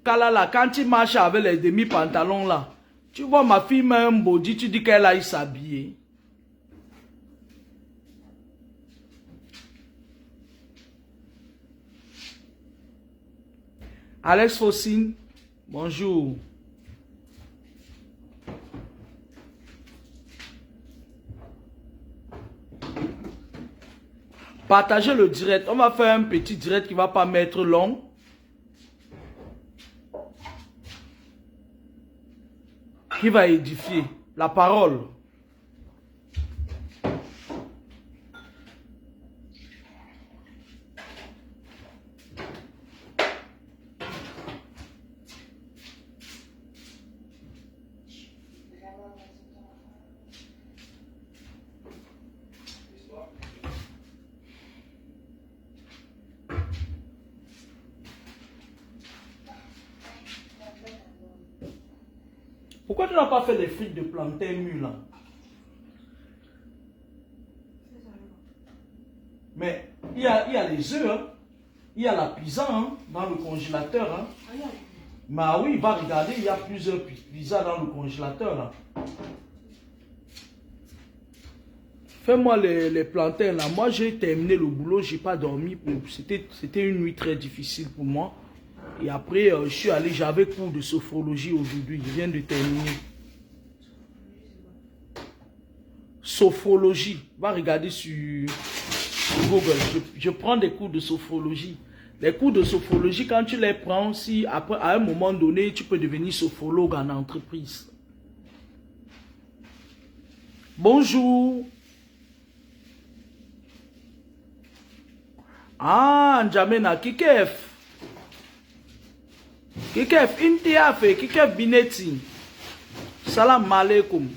Kalala, quand tu marches avec les demi-pantalons là, tu vois ma fille met un body, tu dis qu'elle aille s'habiller. Alex Fossine, bonjour. Partagez le direct. On va faire un petit direct qui ne va pas mettre long. Qui va édifier la parole. Pourquoi tu n'as pas fait les frites de plantain mûr là? Mais il y a les œufs, hein? Il y a la pizza hein, dans le congélateur. Hein? Mais oui, va regarder, il y a plusieurs pizzas dans le congélateur. Là. Fais-moi les plantains là. Moi j'ai terminé le boulot, j'ai pas dormi. C'était une nuit très difficile pour moi. Et après, je suis allé, j'avais cours de sophrologie aujourd'hui. Je viens de terminer. Sophrologie. Va regarder sur Google. Je prends des cours de sophrologie. Les cours de sophrologie, quand tu les prends, si après, à un moment donné, tu peux devenir sophrologue en entreprise. Bonjour. Ah, N'Djamena, Kikef. Kikef, Intiafe, Kikef Bineti. Salam alaikum.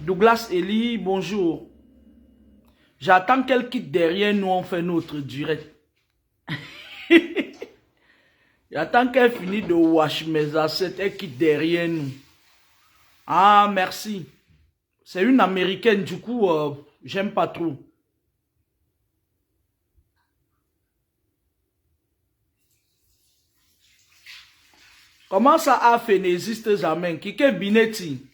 Douglas Eli, bonjour. J'attends qu'elle quitte derrière nous, on fait notre direct. J'attends qu'elle finisse de wash mes assiettes, elle quitte derrière nous. Ah, merci. C'est une américaine, du coup, j'aime pas trop. Comment ça a fait n'existe jamais? Qui est Binetti?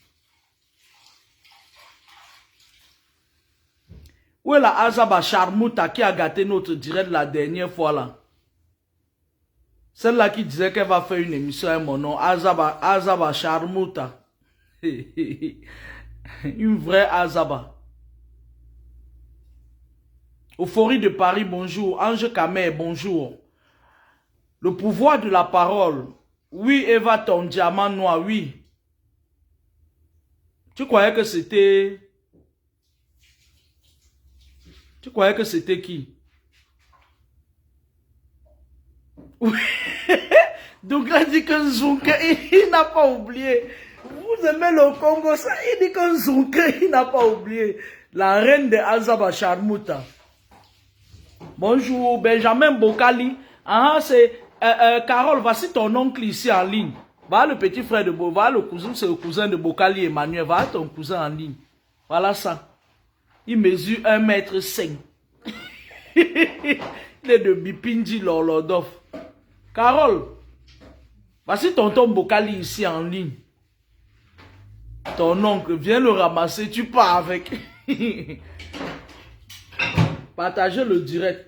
Où est la Azaba Charmouta qui a gâté notre direct la dernière fois là? Celle-là qui disait qu'elle va faire une émission à mon nom. Azaba Charmouta. Une vraie Azaba. Euphorie de Paris, bonjour. Ange Kamer, bonjour. Le pouvoir de la parole. Oui, Eva, ton diamant noir, oui. Tu croyais que c'était... Tu croyais que c'était qui? Oui. Donc là, il dit que Zunke, il n'a pas oublié. Vous aimez le Congo, ça, il dit que Zunke, il n'a pas oublié. La reine de Azaba Charmouta. Bonjour, Benjamin Bokali. Ah, c'est... Carole, voici ton oncle ici en ligne. Va le petit frère de Bokali, va le cousin, c'est le cousin de Bokali Emmanuel. Va ton cousin en ligne. Voilà ça. Il mesure 1,5 m. Il est de Bipindi Lolodov. Carole, voici tonton Bokali ici en ligne. Ton oncle, viens le ramasser, tu pars avec. Partagez le direct.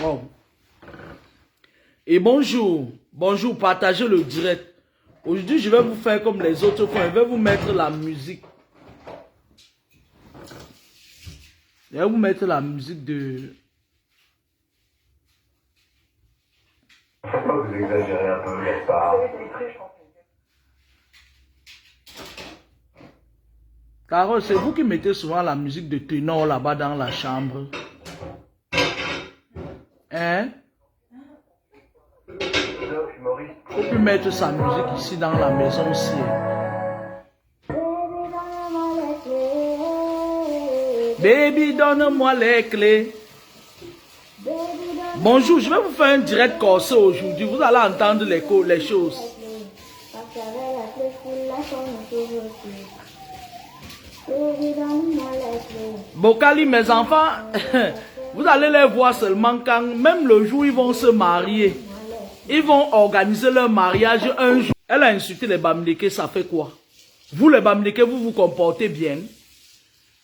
Wow. Et bonjour, bonjour, partagez le direct. Aujourd'hui, je vais vous faire comme les autres fois, je vais vous mettre la musique. Je vais vous mettre la musique de... Vous exagérez un peu, n'est-ce pas? Carole, c'est vous qui mettez souvent la musique de ténor là-bas dans la chambre. Hein? On peut mettre sa musique ici dans la maison aussi. Baby, donne-moi les clés. Bonjour, je vais vous faire un direct corsé aujourd'hui. Vous allez entendre les choses. Bokali, mes enfants, vous allez les voir seulement quand, même le jour où ils vont se marier. Ils vont organiser leur mariage un jour. Elle a insulté les Bamileke, ça fait quoi? Vous les Bamileke, vous vous comportez bien.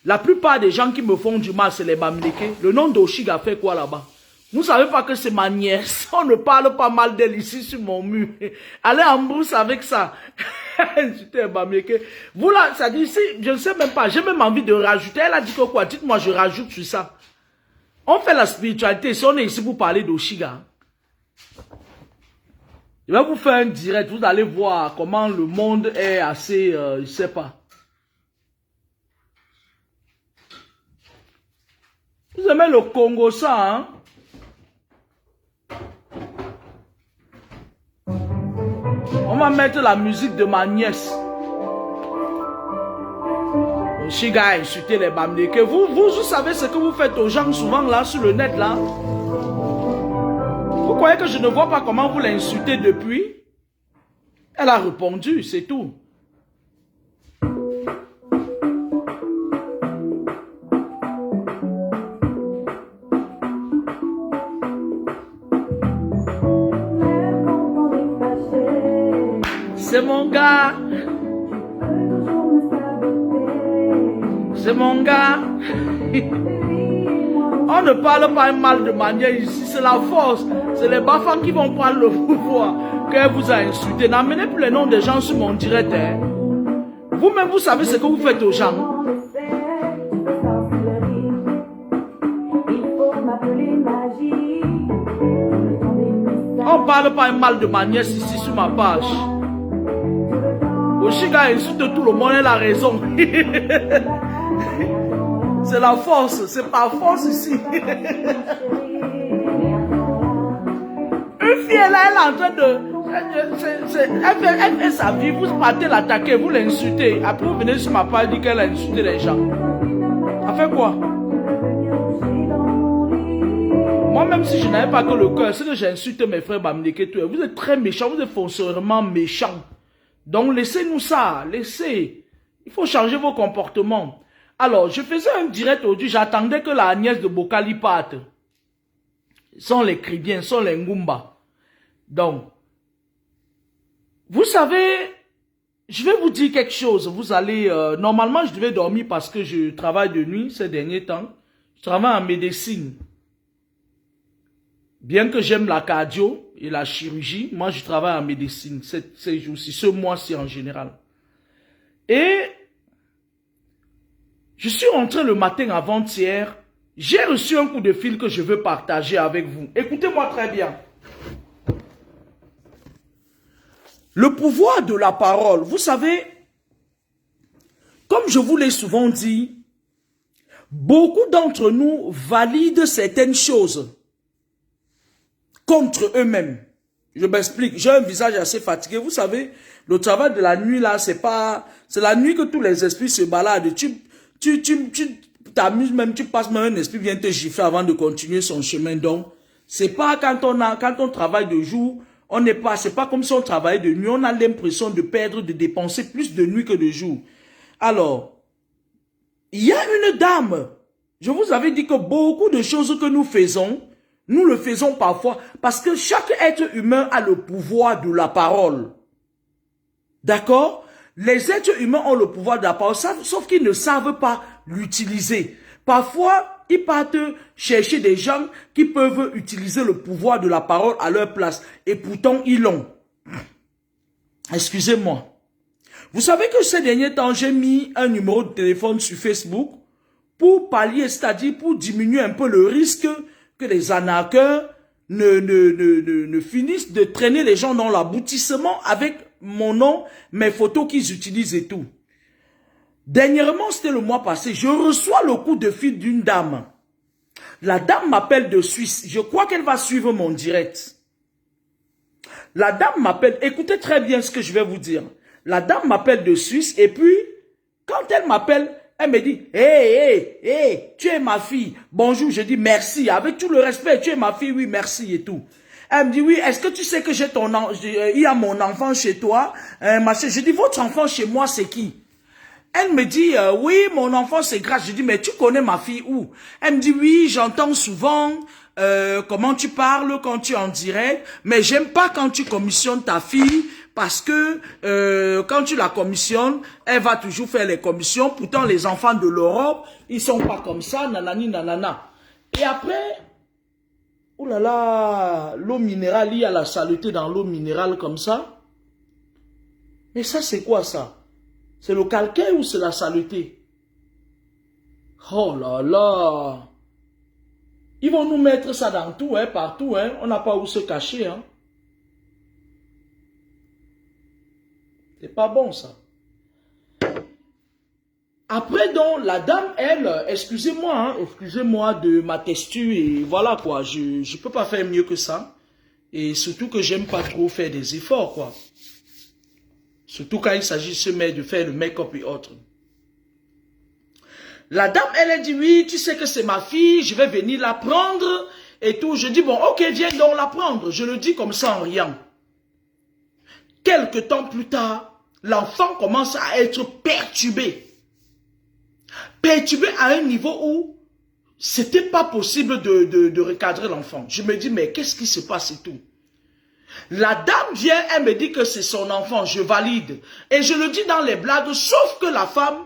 La plupart des gens qui me font du mal, c'est les Bamileke. Le nom d'Oshiga fait quoi là-bas? Vous savez pas que c'est ma nièce. On ne parle pas mal d'elle ici sur mon mur. Allez en brousse avec ça. Insulter les Bamileke. Vous là, ça dit ici, je ne sais même pas. J'ai même envie de rajouter. Elle a dit que quoi? Dites-moi, je rajoute sur ça. On fait la spiritualité. Si on est ici pour parler d'Oshiga. Je vais vous faire un direct. Vous allez voir comment le monde est assez, je sais pas. Vous aimez le Congo ça, hein? On va mettre la musique de ma nièce. Oshiga a insulté les Bamileke. Vous savez ce que vous faites aux gens souvent là sur le net là? Vous croyez que je ne vois pas comment vous l'insultez depuis? Elle a répondu, c'est tout. C'est mon gars. C'est mon gars. On ne parle pas mal de manière ici, c'est la force. C'est les Bafans qui vont prendre le pouvoir. Qu'elle vous a insulté. N'amenez plus les noms des gens sur mon direct. Hein. Vous-même, vous savez ce que vous faites aux gens. On ne parle pas mal de manière ici sur ma page. Oshiga insulte tout le monde, elle a raison. C'est la force, c'est pas force ici. Une fille là, elle est en train de... Elle fait sa vie, vous partez l'attaquer, vous l'insultez. Après vous venez sur ma page et dites qu'elle a insulté les gens. Ça fait quoi? Moi même si je n'avais pas que le cœur, c'est que j'insulte mes frères Bamileke. Vous êtes très méchants, vous êtes foncièrement méchants. Donc laissez-nous ça, laissez. Il faut changer vos comportements. Alors, je faisais un direct aujourd'hui, j'attendais que la nièce de Bokali parte. Sont les Cribiens, sont les Ngumba. Donc, vous savez, je vais vous dire quelque chose. Vous allez, normalement je devais dormir parce que je travaille de nuit ces derniers temps. Je travaille en médecine. Bien que j'aime la cardio et la chirurgie, moi je travaille en médecine ces jours-ci, ce mois-ci en général. Et je suis rentré le matin avant-hier, j'ai reçu un coup de fil que je veux partager avec vous. Écoutez-moi très bien. Le pouvoir de la parole, vous savez, comme je vous l'ai souvent dit, beaucoup d'entre nous valident certaines choses contre eux-mêmes. Je m'explique, j'ai un visage assez fatigué. Vous savez, le travail de la nuit là, c'est la nuit que tous les esprits se baladent. Tu t'amuses même, tu passes même un esprit vient te gifler avant de continuer son chemin. Donc, c'est pas quand on travaille de jour, c'est pas comme si on travaillait de nuit, on a l'impression de perdre, de dépenser plus de nuit que de jour. Alors, il y a une dame, je vous avais dit que beaucoup de choses que nous faisons, nous le faisons parfois parce que chaque être humain a le pouvoir de la parole. D'accord? Les êtres humains ont le pouvoir de la parole, sauf qu'ils ne savent pas l'utiliser. Parfois, ils partent chercher des gens qui peuvent utiliser le pouvoir de la parole à leur place. Et pourtant, ils l'ont. Excusez-moi. Vous savez que ces derniers temps, j'ai mis un numéro de téléphone sur Facebook pour pallier, c'est-à-dire pour diminuer un peu le risque que les arnaqueurs ne finissent de traîner les gens dans l'aboutissement avec mon nom, mes photos qu'ils utilisent et tout. Dernièrement, c'était le mois passé, je reçois le coup de fil d'une dame. La dame m'appelle de Suisse. Je crois qu'elle va suivre mon direct. La dame m'appelle, écoutez très bien ce que je vais vous dire. La dame m'appelle de Suisse et puis, quand elle m'appelle, Elle me dit, hé, tu es ma fille. Bonjour, je dis merci. Avec tout le respect, tu es ma fille, oui, merci et tout. Elle me dit, oui, est-ce que tu sais que il y a mon enfant chez toi? Je dis, votre enfant chez moi, c'est qui? Elle me dit, oui, mon enfant, c'est grâce. Je dis, mais tu connais ma fille où? Elle me dit, oui, j'entends souvent comment tu parles quand tu es en direct, mais j'aime pas quand tu commissionnes ta fille, parce que quand tu la commissionnes, elle va toujours faire les commissions. Pourtant, les enfants de l'Europe, ils sont pas comme ça, nanani, nanana. Et après, oh là là, l'eau minérale, il y a la saleté dans l'eau minérale comme ça. Mais ça, c'est quoi ça? C'est le calcaire ou c'est la saleté? Oh là là! Ils vont nous mettre ça dans tout, hein, partout, hein. On n'a pas où se cacher, hein. C'est pas bon, ça. Après, donc, la dame, elle, excusez-moi, hein, excusez-moi de ma texture et voilà, quoi. Je peux pas faire mieux que ça. Et surtout que j'aime pas trop faire des efforts, quoi. Surtout quand il s'agit de se mettre, de faire le make-up et autres. La dame, elle a dit, oui, tu sais que c'est ma fille, je vais venir la prendre et tout. Je dis, bon, ok, viens donc la prendre. Je le dis comme ça en riant. Quelque temps plus tard, l'enfant commence à être perturbé. Perturbé à un niveau où c'était pas possible de recadrer l'enfant. Je me dis, mais qu'est-ce qui se passe et tout? La dame vient, elle me dit que c'est son enfant, je valide. Et je le dis dans les blagues, sauf que la femme,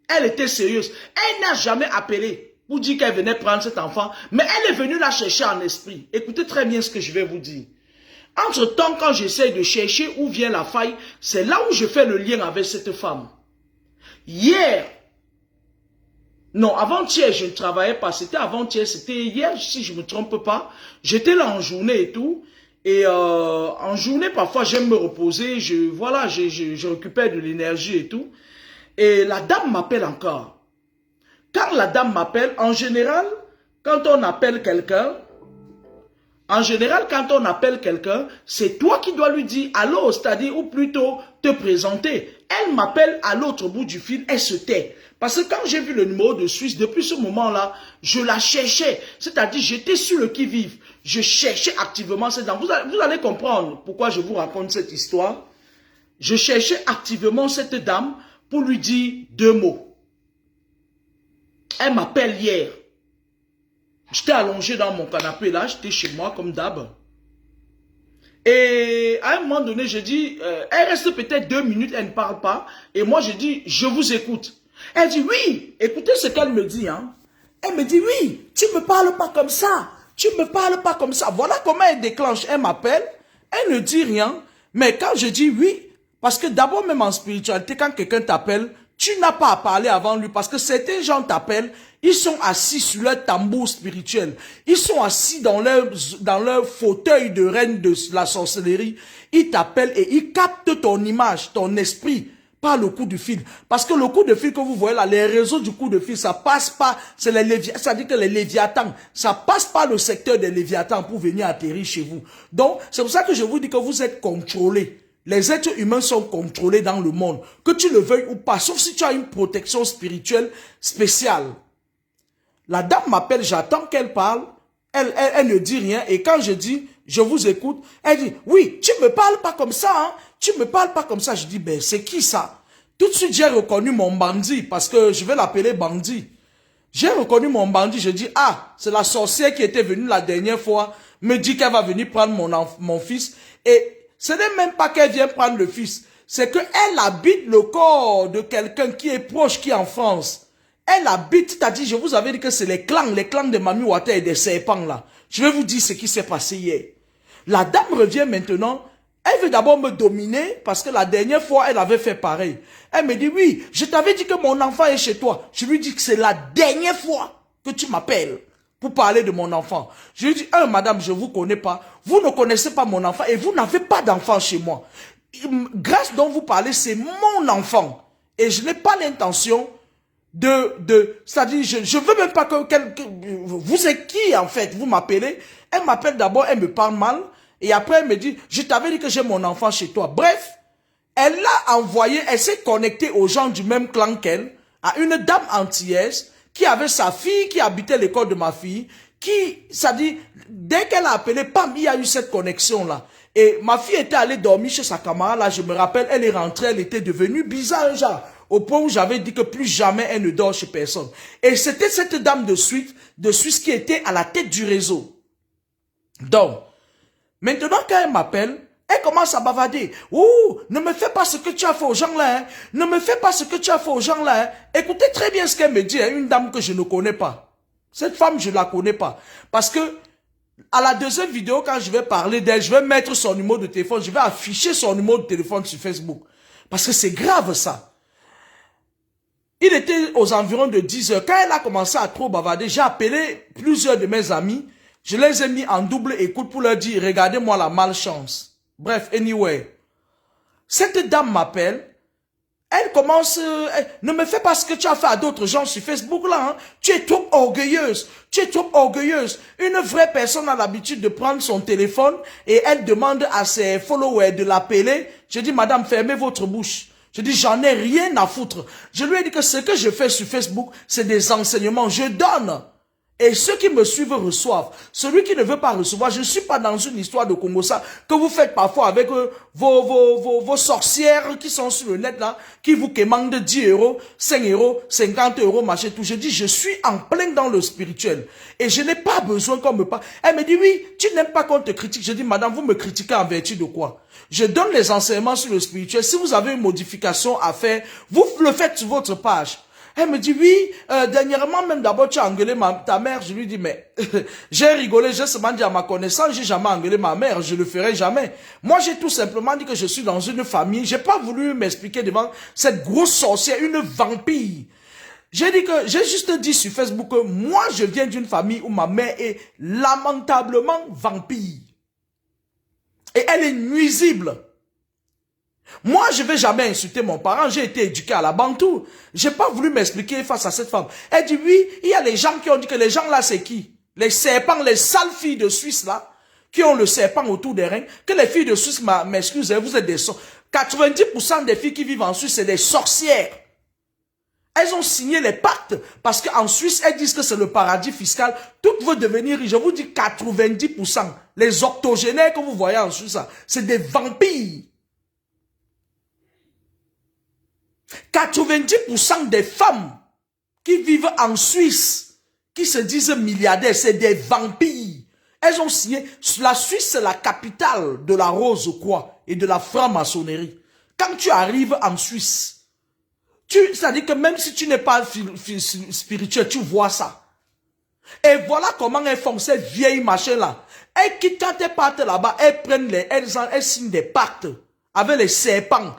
elle était sérieuse. Elle n'a jamais appelé pour dire qu'elle venait prendre cet enfant, mais elle est venue la chercher en esprit. Écoutez très bien ce que je vais vous dire. Entre-temps, quand j'essaie de chercher où vient la faille, c'est là où je fais le lien avec cette femme. Hier, non, avant-hier, je ne travaillais pas, c'était avant-hier, c'était hier, si je ne me trompe pas. J'étais là en journée et tout. Et en journée, parfois, j'aime me reposer, je récupère de l'énergie et tout. Et la dame m'appelle encore. Quand la dame m'appelle, en général, quand on appelle quelqu'un, c'est toi qui dois lui dire allô, c'est-à-dire, ou plutôt te présenter. Elle m'appelle à l'autre bout du fil, elle se tait. Parce que quand j'ai vu le numéro de Suisse, depuis ce moment-là, je la cherchais. C'est-à-dire, j'étais sur le qui-vive. Je cherchais activement cette dame. Vous allez comprendre pourquoi je vous raconte cette histoire. Je cherchais activement cette dame pour lui dire 2 mots. Elle m'appelle hier. J'étais allongé dans mon canapé là, j'étais chez moi comme d'hab. Et à un moment donné, je dis, elle reste peut-être 2 minutes, elle ne parle pas. Et moi, je dis, je vous écoute. Elle dit, oui, écoutez ce qu'elle me dit. Hein. Elle me dit, oui, tu ne me parles pas comme ça. Tu ne me parles pas comme ça. Voilà comment elle déclenche. Elle m'appelle, elle ne dit rien. Mais quand je dis oui, parce que d'abord même en spiritualité, quand quelqu'un t'appelle, tu n'as pas à parler avant lui. Parce que certains gens t'appellent, ils sont assis sur leur tambour spirituel. Ils sont assis dans leur fauteuil de reine de la sorcellerie. Ils t'appellent et ils captent ton image, ton esprit, par le coup de fil. Parce que le coup de fil que vous voyez là, les réseaux du coup de fil, ça passe pas, c'est les léviathans, ça dit que les léviathans, ça passe pas le secteur des léviathans pour venir atterrir chez vous. Donc, c'est pour ça que je vous dis que vous êtes contrôlés. Les êtres humains sont contrôlés dans le monde, que tu le veuilles ou pas, sauf si tu as une protection spirituelle spéciale. La dame m'appelle, j'attends qu'elle parle, elle ne dit rien, et quand je dis, je vous écoute, elle dit, oui, tu me parles pas comme ça, hein, tu me parles pas comme ça. Je dis, ben, c'est qui ça? Tout de suite, j'ai reconnu mon bandit, parce que je vais l'appeler bandit. J'ai reconnu mon bandit, je dis, ah, c'est la sorcière qui était venue la dernière fois, me dit qu'elle va venir prendre mon fils, et ce n'est même pas qu'elle vient prendre le fils, c'est qu'elle habite le corps de quelqu'un qui est proche, qui est en France. Elle habite, c'est-à-dire, je vous avais dit que c'est les clans de Mami Wata et des serpents là. Je vais vous dire ce qui s'est passé hier. La dame revient maintenant, elle veut d'abord me dominer parce que la dernière fois, elle avait fait pareil. Elle me dit, oui, je t'avais dit que mon enfant est chez toi. Je lui dis que c'est la dernière fois que tu m'appelles pour parler de mon enfant. Je lui dis, madame, je ne vous connais pas. Vous ne connaissez pas mon enfant et vous n'avez pas d'enfant chez moi. Grâce dont vous parlez, c'est mon enfant. Et je n'ai pas l'intention c'est-à-dire, je veux même pas que vous êtes qui en fait, vous m'appelez. Elle m'appelle d'abord, elle me parle mal. Et après, elle me dit, je t'avais dit que j'ai mon enfant chez toi. Bref, elle l'a envoyé, elle s'est connectée aux gens du même clan qu'elle. à une dame antillaise qui avait sa fille, qui habitait l'école de ma fille, qui, ça dit, dès qu'elle a appelé, pam, il y a eu cette connexion-là. Et ma fille était allée dormir chez sa camarade, là, je me rappelle, elle est rentrée, elle était devenue bizarre, genre, au point où j'avais dit que plus jamais elle ne dort chez personne. Et c'était cette dame de Suisse qui était à la tête du réseau. Donc, maintenant, quand elle m'appelle, elle commence à bavader. Ouh, ne me fais pas ce que tu as fait aux gens là. Hein. Ne me fais pas ce que tu as fait aux gens là. Hein. Écoutez très bien ce qu'elle me dit. Hein, une dame que je ne connais pas. Cette femme, je ne la connais pas. Parce que, à la deuxième vidéo, quand je vais parler d'elle, je vais mettre son numéro de téléphone. Je vais afficher son numéro de téléphone sur Facebook. Parce que c'est grave ça. Il était aux environs de 10 heures. Quand elle a commencé à trop bavader, j'ai appelé plusieurs de mes amis. Je les ai mis en double écoute pour leur dire, regardez-moi la malchance. Bref, anyway. Cette dame m'appelle. Elle commence, ne me fais pas ce que tu as fait à d'autres gens sur Facebook là. Hein. Tu es trop orgueilleuse. Tu es trop orgueilleuse. Une vraie personne a l'habitude de prendre son téléphone et elle demande à ses followers de l'appeler. Je dis, madame, fermez votre bouche. Je dis, j'en ai rien à foutre. Je lui ai dit que ce que je fais sur Facebook, c'est des enseignements. Je donne. Et ceux qui me suivent reçoivent. Celui qui ne veut pas recevoir, je ne suis pas dans une histoire de Congo ça que vous faites parfois avec vos sorcières qui sont sur le net là, qui vous commandent 10 euros, 5 euros, 50 euros, machin tout. Je dis, je suis en plein dans le spirituel. Et je n'ai pas besoin qu'on me parle. Elle me dit, oui, tu n'aimes pas qu'on te critique. Je dis, madame, vous me critiquez en vertu de quoi? Je donne les enseignements sur le spirituel. Si vous avez une modification à faire, vous le faites sur votre page. Elle me dit, oui, dernièrement, même d'abord, tu as engueulé ta mère. Je lui dis, mais j'ai rigolé, j'ai seulement dit à ma connaissance, j'ai jamais engueulé ma mère, je le ferai jamais. Moi, j'ai tout simplement dit que je suis dans une famille. J'ai pas voulu m'expliquer devant cette grosse sorcière, une vampire. J'ai juste dit sur Facebook que moi, je viens d'une famille où ma mère est lamentablement vampire. Et elle est nuisible. Moi, je ne vais jamais insulter mon parent. J'ai été éduqué à la bantou. Je n'ai pas voulu m'expliquer face à cette femme. Elle dit, oui, il y a les gens qui ont dit que les gens là, c'est qui? Les serpents, les sales filles de Suisse là, qui ont le serpent autour des reins. Que les filles de Suisse, m'excusez, vous êtes des sorcières. 90% des filles qui vivent en Suisse, c'est des sorcières. Elles ont signé les pactes parce qu'en Suisse, elles disent que c'est le paradis fiscal. Toutes veulent devenir riches. Je vous dis 90%. Les octogénaires que vous voyez en Suisse, c'est des vampires. 90% des femmes qui vivent en Suisse, qui se disent milliardaires, c'est des vampires. Elles ont signé. La Suisse, c'est la capitale de la rose quoi et de la franc-maçonnerie. Quand tu arrives en Suisse, c'est-à-dire que même si tu n'es pas spirituel, tu vois ça. Et voilà comment elles font ces vieilles machines-là. Elles quittent quand elles partent là-bas, elles signent des pactes avec les serpents.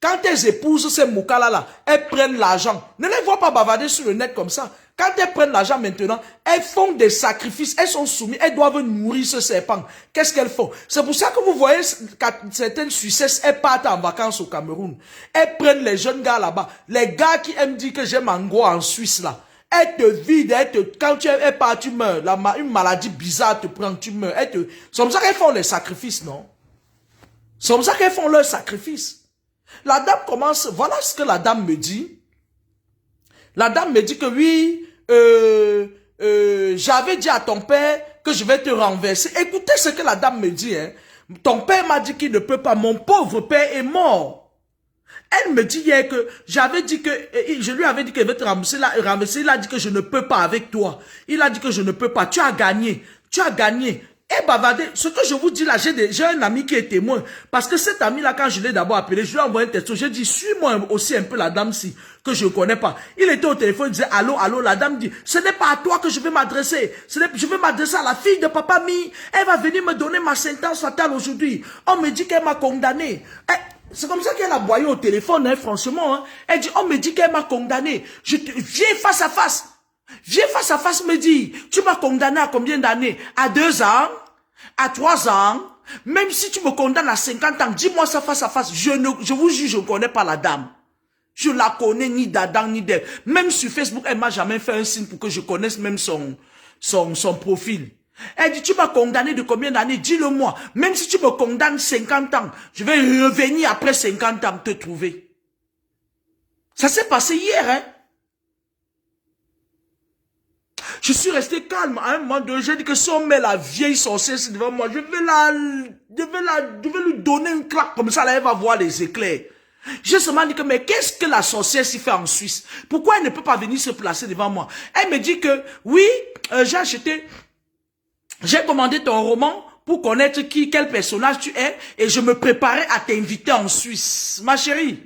Quand elles épousent ces moukas-là, elles prennent l'argent. Ne les vois pas bavarder sur le net comme ça. Quand elles prennent l'argent maintenant, elles font des sacrifices. Elles sont soumises. Elles doivent nourrir ce serpent. Qu'est-ce qu'elles font? C'est pour ça que vous voyez certaines Suissesses, elles partent en vacances au Cameroun. Elles prennent les jeunes gars là-bas. Les gars qui aiment dire que j'aime en gros en Suisse là. Elles te vident. Quand tu es pas, tu meurs. Une maladie bizarre te prend, tu meurs. C'est comme ça qu'elles font les sacrifices, non? C'est comme ça qu'elles font leurs sacrifices. La dame commence, voilà ce que la dame me dit. La dame me dit que oui, j'avais dit à ton père que je vais te renverser. Écoutez ce que la dame me dit. Hein. Ton père m'a dit qu'il ne peut pas. Mon pauvre père est mort. Elle me dit hier que j'avais dit que, je lui avais dit qu'elle veut te renverser. Il a dit que je ne peux pas avec toi. Il a dit que je ne peux pas. Tu as gagné. Tu as gagné. Et bavardé, ce que je vous dis là, j'ai un ami qui est témoin. Parce que cet ami-là, quand je l'ai d'abord appelé, je lui ai envoyé un texto. J'ai dit, suis-moi aussi un peu la dame-ci, que je ne connais pas. Il était au téléphone, il disait, allô, allô, la dame dit, ce n'est pas à toi que je vais m'adresser. Je vais m'adresser à la fille de papa Mi. Elle va venir me donner ma sentence fatale aujourd'hui. On me dit qu'elle m'a condamné. C'est comme ça qu'elle a boyé au téléphone, hein, franchement. Hein. Elle dit, on me dit qu'elle m'a condamné. Viens face à face. Viens face à face me dire, tu m'as condamné à combien d'années? À 2 ans? À 3 ans? Même si tu me condamnes à 50 ans, dis-moi ça face à face. Je vous jure, je ne connais pas la dame. Je la connais ni d'Adam ni d'Ève. Même sur Facebook, elle m'a jamais fait un signe pour que je connaisse même son profil. Elle dit, tu m'as condamné de combien d'années? Dis-le-moi. Même si tu me condamnes 50 ans, je vais revenir après 50 ans te trouver. Ça s'est passé hier, hein? Je suis resté calme. À un moment donné, j'ai dit que si on met la vieille sorcière devant moi, je vais lui donner une claque comme ça, là, elle va voir les éclairs. J'ai seulement dit que, mais qu'est-ce que la sorcière s'y fait en Suisse? Pourquoi elle ne peut pas venir se placer devant moi? Elle me dit que, oui, j'ai commandé ton roman pour connaître quel personnage tu es, et je me préparais à t'inviter en Suisse. Ma chérie,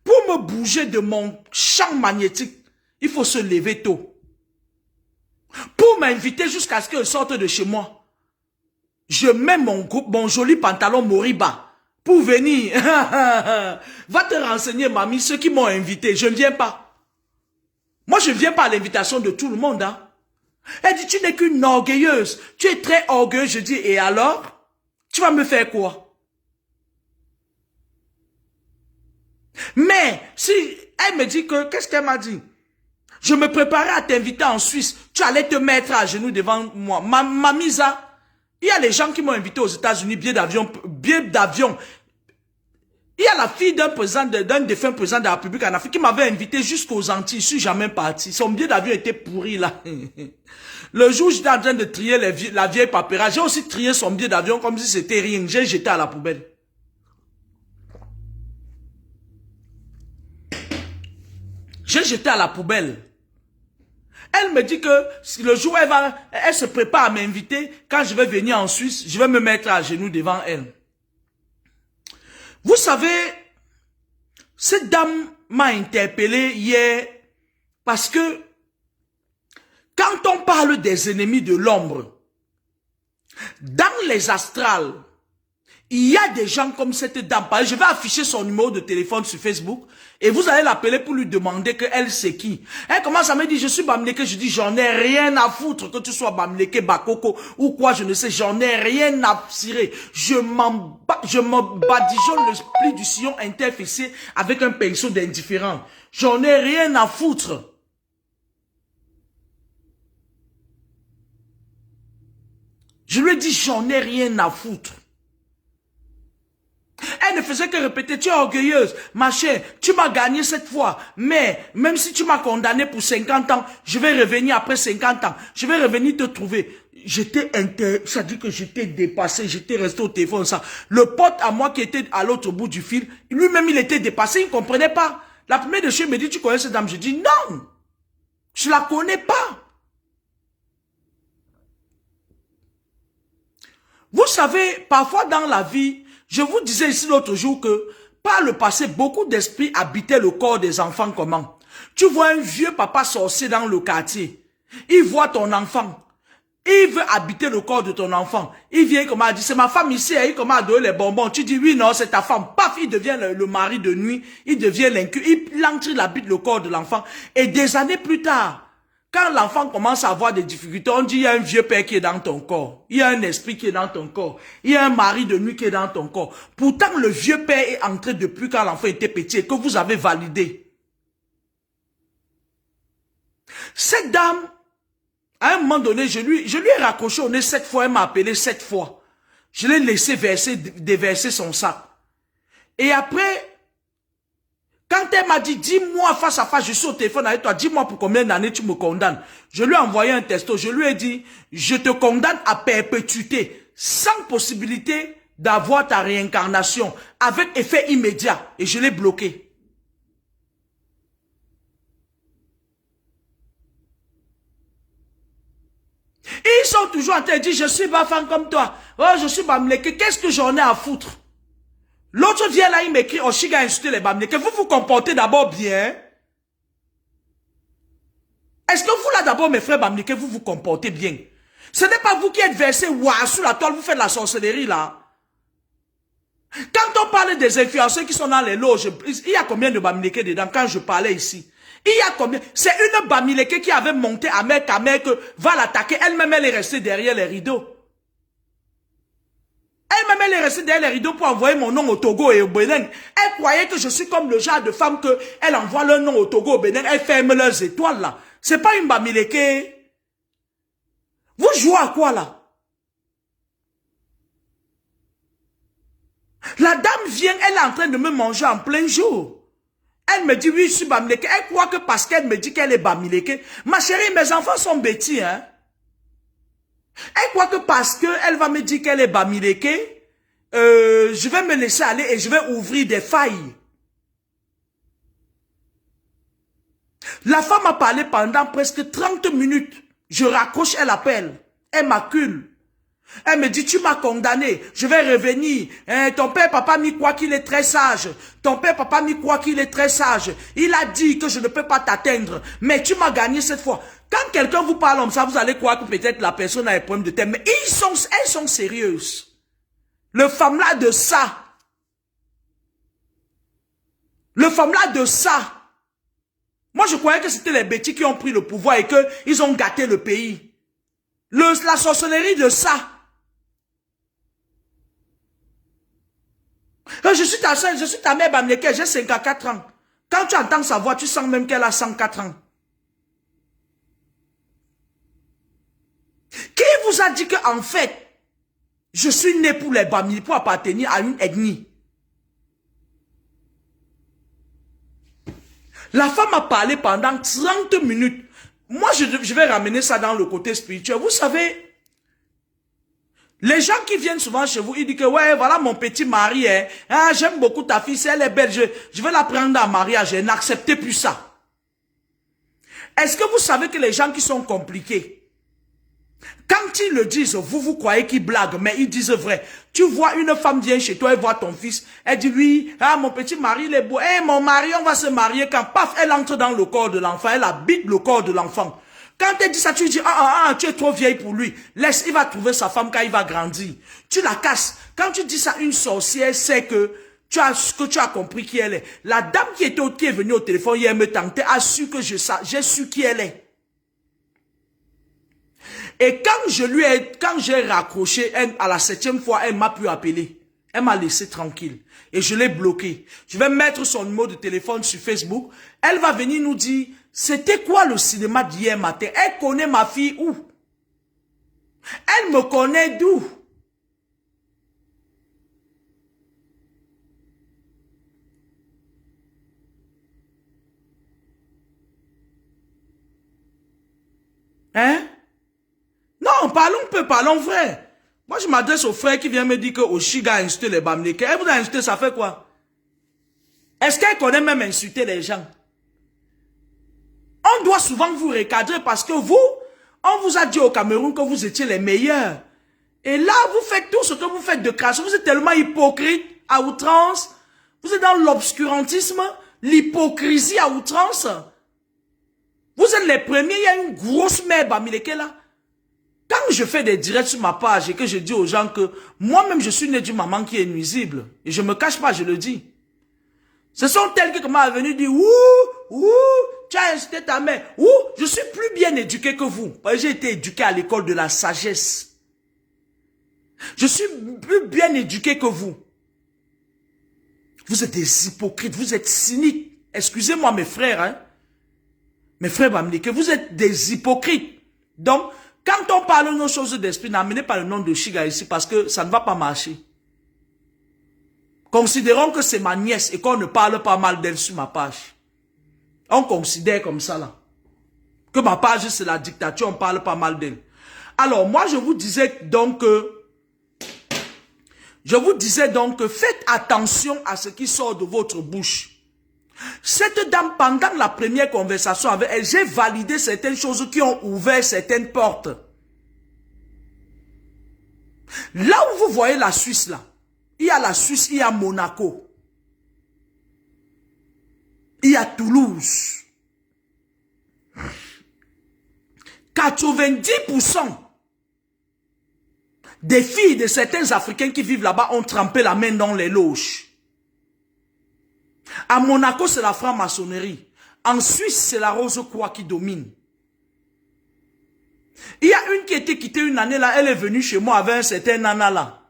pour me bouger de mon champ magnétique, il faut se lever tôt. Pour m'inviter jusqu'à ce qu'elle sorte de chez moi, je mets mon joli pantalon Moriba pour venir. Va te renseigner, mamie, ceux qui m'ont invité, je ne viens pas. Moi, je ne viens pas à l'invitation de tout le monde. Hein. Elle dit, tu n'es qu'une orgueilleuse. Tu es très orgueilleuse. Je dis, et alors? Tu vas me faire quoi? Mais, si elle me dit que, qu'est-ce qu'elle m'a dit? Je me préparais à t'inviter en Suisse. Tu allais te mettre à genoux devant moi. Mamisa, il y a les gens qui m'ont invité aux États-Unis, billet d'avion. Il y a la fille d'un défunt président de la République en Afrique qui m'avait invité jusqu'aux Antilles. Je suis jamais parti. Son billet d'avion était pourri là. Le jour où j'étais en train de trier la vieille papera, j'ai aussi trié son billet d'avion comme si c'était rien. J'ai jeté à la poubelle. J'ai jeté à la poubelle. Elle me dit que le jour où elle se prépare à m'inviter, quand je vais venir en Suisse, je vais me mettre à genoux devant elle. Vous savez, cette dame m'a interpellé hier parce que quand on parle des ennemis de l'ombre, dans les astrales, il y a des gens comme cette dame. Je vais afficher son numéro de téléphone sur Facebook et vous allez l'appeler pour lui demander que elle c'est qui. Elle commence à me dire, je suis Bamileke. Je dis, j'en ai rien à foutre que tu sois Bamileke, Bakoko ou quoi, je ne sais, j'en ai rien à cirer. Je me badigeonne le pli du sillon interfixé avec un pinceau d'indifférent. J'en ai rien à foutre. Je lui ai dit, j'en ai rien à foutre. Elle ne faisait que répéter, tu es orgueilleuse, ma chère, tu m'as gagné cette fois, mais même si tu m'as condamné pour 50 ans, je vais revenir après 50 ans, je vais revenir te trouver. Ça dit que j'étais dépassé, j'étais resté au téléphone, ça. Le pote à moi qui était à l'autre bout du fil, lui-même il était dépassé, il ne comprenait pas. La première de chez me dit, tu connais cette dame? Je dis, non, je la connais pas. Vous savez, parfois dans la vie, je vous disais ici l'autre jour que, par le passé, beaucoup d'esprits habitaient le corps des enfants comment? Tu vois un vieux papa sorcier dans le quartier. Il voit ton enfant. Il veut habiter le corps de ton enfant. Il vient comme a dit, c'est ma femme ici, il commence à donner les bonbons. Tu dis, oui, non, c'est ta femme. Paf, il devient le mari de nuit. Il devient l'incul. Il entre, il habite le corps de l'enfant. Et des années plus tard, quand l'enfant commence à avoir des difficultés, on dit, il y a un vieux père qui est dans ton corps. Il y a un esprit qui est dans ton corps. Il y a un mari de nuit qui est dans ton corps. Pourtant, le vieux père est entré depuis quand l'enfant était petit et que vous avez validé. Cette dame, à un moment donné, je lui ai raccroché au nez 7 fois, elle m'a appelé 7 fois. Je l'ai laissé déverser son sac. Et après, quand elle m'a dit, dis-moi face à face, je suis au téléphone avec toi, dis-moi pour combien d'années tu me condamnes. Je lui ai envoyé un texto, je lui ai dit, je te condamne à perpétuité, sans possibilité d'avoir ta réincarnation, avec effet immédiat. Et je l'ai bloqué. Et ils sont toujours en train de dire, je suis pas femme comme toi. Oh, je suis Bamileke, qu'est-ce que j'en ai à foutre? L'autre vient là, il m'écrit, Oshiga a insulté les Bamileke. Vous vous comportez d'abord bien. Est-ce que vous là d'abord, mes frères Bamileke, vous vous comportez bien? Ce n'est pas vous qui êtes versés sous la toile, vous faites la sorcellerie là. Quand on parle des influenceurs qui sont dans les loges, il y a combien de Bamileke dedans quand je parlais ici? Il y a combien? C'est une Bamileke qui avait monté à Mec que va l'attaquer. Elle-même, elle est restée derrière les rideaux. Elle-même, elle est restée derrière les rideaux pour envoyer mon nom au Togo et au Bénin. Elle croyait que je suis comme le genre de femme que elle envoie leur nom au Togo, au Bénin, elle ferme leurs étoiles là. C'est pas une Bamileke. Vous jouez à quoi là? La dame vient, elle est en train de me manger en plein jour. Elle me dit, oui, je suis Bamileke. Elle croit que parce qu'elle me dit qu'elle est Bamileke. Ma chérie, mes enfants sont bêtis, hein. Elle croit que parce qu'elle va me dire qu'elle est Bamileke, je vais me laisser aller et je vais ouvrir des failles. La femme a parlé pendant presque 30 minutes. Je raccroche, elle appelle. Elle m'accule. Elle me dit, tu m'as condamné, je vais revenir. Ton père, papa, m'y croit qu'il est très sage. Ton père, papa, m'y croit qu'il est très sage. Il a dit que je ne peux pas t'atteindre. Mais tu m'as gagné cette fois. Quand quelqu'un vous parle comme ça, vous allez croire que peut-être la personne a un problème de tête. Mais elles sont sérieuses. Le femme-là de ça. Le femme-là de ça. Moi, je croyais que c'était les bêtis qui ont pris le pouvoir et qu'ils ont gâté le pays. La sorcellerie de ça. Je suis ta mère Bamileke, j'ai 54 ans. Quand tu entends sa voix, tu sens même qu'elle a 104 ans. Qui vous a dit que en fait, je suis né pour les Bamileke, pour appartenir à une ethnie? La femme a parlé pendant 30 minutes. Moi, je vais ramener ça dans le côté spirituel. Vous savez, les gens qui viennent souvent chez vous, ils disent que, ouais, voilà mon petit mari, hein, j'aime beaucoup ta fille, si elle est belle, je vais la prendre en mariage, n'acceptez plus ça. Est-ce que vous savez que les gens qui sont compliqués, quand ils le disent, vous croyez qu'ils blaguent, mais ils disent vrai. Tu vois une femme vient chez toi, elle voit ton fils, elle dit oui, mon petit mari il est beau, mon mari on va se marier, quand paf, elle entre dans le corps de l'enfant, elle habite le corps de l'enfant. Quand elle dit ça, tu dis tu es trop vieille pour lui, laisse, il va trouver sa femme quand il va grandir. Tu la casses. Quand tu dis ça, une sorcière sait que tu as compris qui elle est. La dame qui est venue au téléphone hier me tentait, a su que j'ai su qui elle est. Et quand j'ai raccroché, à la 7e fois, elle m'a pu appeler. Elle m'a laissé tranquille. Et je l'ai bloqué. Je vais mettre son numéro de téléphone sur Facebook. Elle va venir nous dire, c'était quoi le cinéma d'hier matin? Elle connaît ma fille où? Elle me connaît d'où? Hein? Non, parlons vrai. Moi, je m'adresse au frère qui vient me dire que Oshiga a insulté les Bamileke. Elle vous a insulté, ça fait quoi? Est-ce qu'elle connaît même insulter les gens? On doit souvent vous recadrer parce que vous, on vous a dit au Cameroun que vous étiez les meilleurs. Et là, vous faites tout ce que vous faites de crasse. Vous êtes tellement hypocrite à outrance. Vous êtes dans l'obscurantisme, l'hypocrisie à outrance. Vous êtes les premiers, il y a une grosse mère Bamileke là. Quand je fais des directs sur ma page et que je dis aux gens que moi-même je suis né d'une maman qui est nuisible, et je ne me cache pas, je le dis. Ce sont elles qui commencent à venir dire, tu as insulté ta mère, je suis plus bien éduqué que vous. J'ai été éduqué à l'école de la sagesse. Je suis plus bien éduqué que vous. Vous êtes des hypocrites, vous êtes cyniques. Excusez-moi mes frères, hein. Mes frères Bamileke, vous êtes des hypocrites. Donc, quand on parle de nos choses d'esprit, n'amenez pas le nom de Chiga ici parce que ça ne va pas marcher. Considérons que c'est ma nièce et qu'on ne parle pas mal d'elle sur ma page. On considère comme ça là. Que ma page c'est la dictature, on parle pas mal d'elle. Alors moi je vous disais donc que faites attention à ce qui sort de votre bouche. Cette dame, pendant la première conversation avec elle, j'ai validé certaines choses qui ont ouvert certaines portes. Là où vous voyez la Suisse, là, il y a la Suisse, il y a Monaco. Il y a Toulouse. 90% des filles de certains Africains qui vivent là-bas ont trempé la main dans les loges. À Monaco, c'est la franc-maçonnerie. En Suisse, c'est la Rose-Croix qui domine. Il y a une qui était quittée une année là, elle est venue chez moi avec un certain nana là.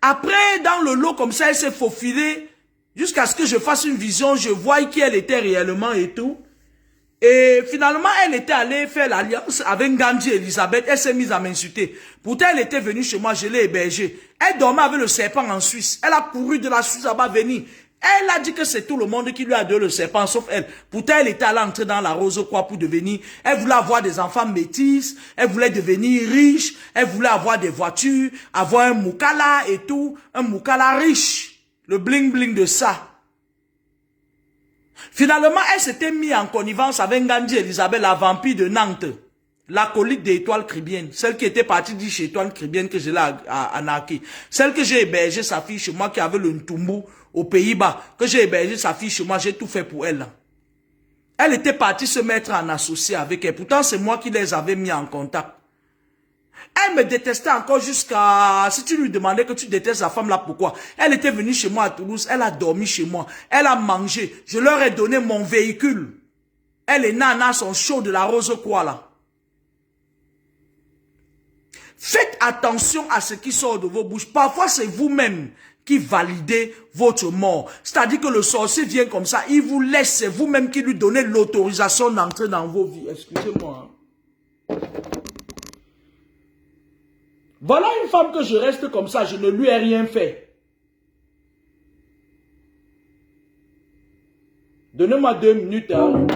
Après, dans le lot comme ça, elle s'est faufilée jusqu'à ce que je fasse une vision, je vois qui elle était réellement et tout. Et finalement, elle était allée faire l'alliance avec Gandhi Elisabeth, elle s'est mise à m'insulter. Pourtant, elle était venue chez moi, je l'ai hébergée. Elle dormait avec le serpent en Suisse. Elle a couru de la Suisse là-bas venir. Elle a dit que c'est tout le monde qui lui a donné le serpent, sauf elle. Pourtant, elle était allée entrer dans la Rose-Croix pour devenir... Elle voulait avoir des enfants métis, elle voulait devenir riche, elle voulait avoir des voitures, avoir un moukala et tout, un moukala riche. Le bling-bling de ça. Finalement, elle s'était mise en connivence avec Ngandji Elisabeth, la vampire de Nantes. L'acolyte des étoiles cribiennes. Celle qui était partie du chez étoiles cribiennes que je l'ai anarquée. Celle que j'ai hébergé sa fille chez moi qui avait le Ntumbu aux Pays-Bas. Que j'ai hébergé sa fille chez moi, j'ai tout fait pour elle. Elle était partie se mettre en associé avec elle. Pourtant, c'est moi qui les avais mis en contact. Elle me détestait encore jusqu'à... Si tu lui demandais que tu détestes la femme là, pourquoi? Elle était venue chez moi à Toulouse, elle a dormi chez moi, elle a mangé. Je leur ai donné mon véhicule. Elle et Nana sont chauds de la Rose-Croix là. Faites attention à ce qui sort de vos bouches. Parfois, c'est vous-même qui validez votre mort. C'est-à-dire que le sorcier vient comme ça, il vous laisse, c'est vous-même qui lui donnez l'autorisation d'entrer dans vos vies. Excusez-moi. Voilà une femme que je reste comme ça, je ne lui ai rien fait. Donnez-moi 2 minutes. Hein.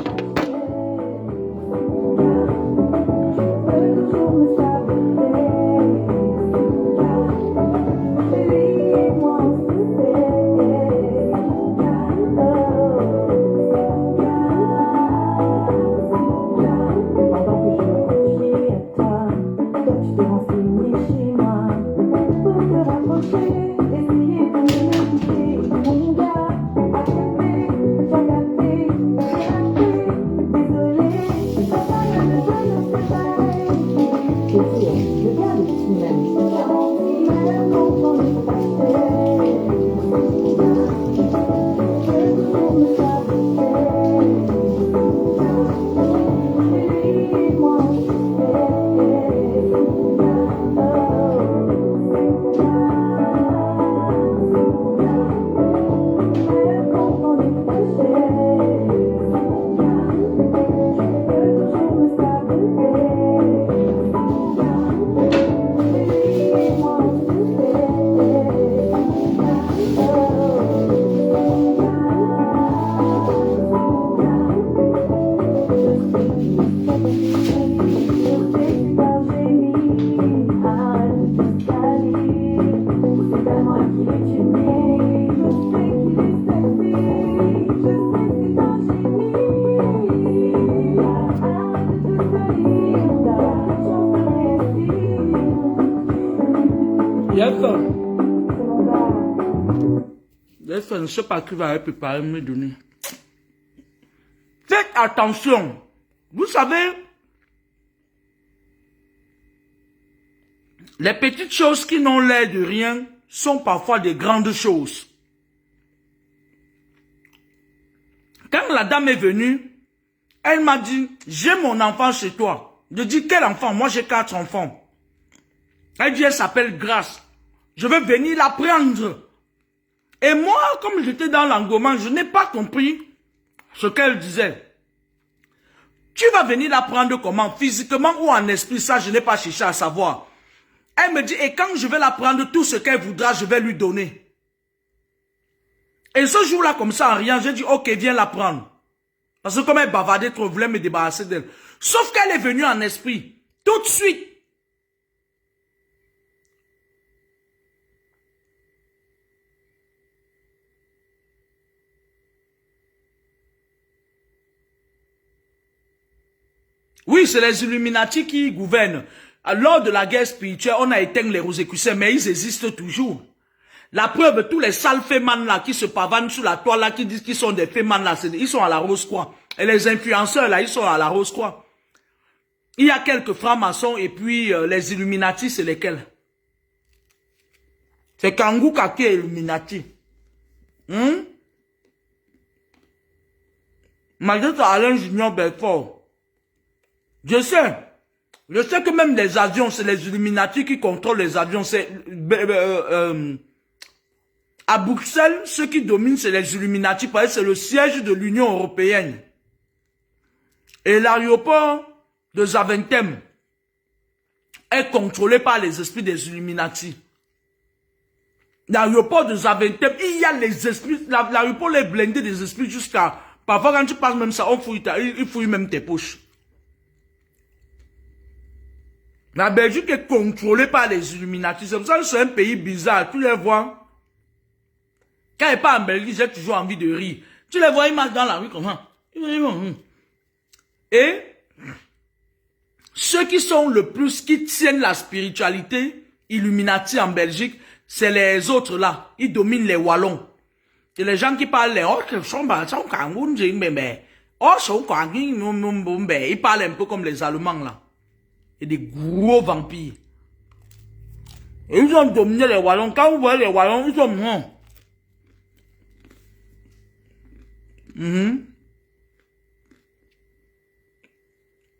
Je ne sais pas qui va préparer me donner. Faites attention. Vous savez, les petites choses qui n'ont l'air de rien sont parfois des grandes choses. Quand la dame est venue, elle m'a dit, j'ai mon enfant chez toi. Je dis, quel enfant? Moi, j'ai 4 enfants. Elle dit, elle s'appelle Grâce. Je vais venir la prendre. Et moi, comme j'étais dans l'engouement, je n'ai pas compris ce qu'elle disait. Tu vas venir la prendre comment? Physiquement ou en esprit? Ça, je n'ai pas cherché à savoir. Elle me dit, et quand je vais la prendre, tout ce qu'elle voudra, je vais lui donner. Et ce jour-là, comme ça, en riant, j'ai dit, ok, viens la prendre. Parce que comme elle bavardait trop, elle voulait me débarrasser d'elle. Sauf qu'elle est venue en esprit. Tout de suite. Oui, c'est les Illuminati qui gouvernent. Lors de la guerre spirituelle, on a éteint les Rosicruciens, mais ils existent toujours. La preuve, tous les sales fémans là qui se pavanent sur la toile là, qui disent qu'ils sont des fémans là, ils sont à la Rose-Croix. Et les influenceurs là, ils sont à la Rose-Croix. Il y a quelques francs-maçons et puis les Illuminati, c'est lesquels? C'est Kangou Kake Illuminati. Malgré ça, Alain Junior Belfort. Je sais que même les avions, c'est les Illuminati qui contrôlent les avions. C'est à Bruxelles, ceux qui dominent, c'est les Illuminati, parce que c'est le siège de l'Union européenne. Et l'aéroport de Zaventem est contrôlé par les esprits des Illuminati. L'aéroport de Zaventem, il y a les esprits, l'aéroport est blindé des esprits jusqu'à... Parfois, quand tu passes même ça, il fouille même tes poches. La Belgique est contrôlée par les Illuminati. C'est pour ça que c'est un pays bizarre. Tu les vois. Quand il n'est pas en Belgique, j'ai toujours envie de rire. Tu les vois, ils marchent dans la rue comme ça. Et ceux qui sont le plus, qui tiennent la spiritualité Illuminati en Belgique, c'est les autres là. Ils dominent les Wallons. C'est les gens qui parlent, ils parlent un peu comme les Allemands là. Et des gros vampires. Et ils ont dominé les Wallons. Quand vous voyez les Wallons, ils sont morts.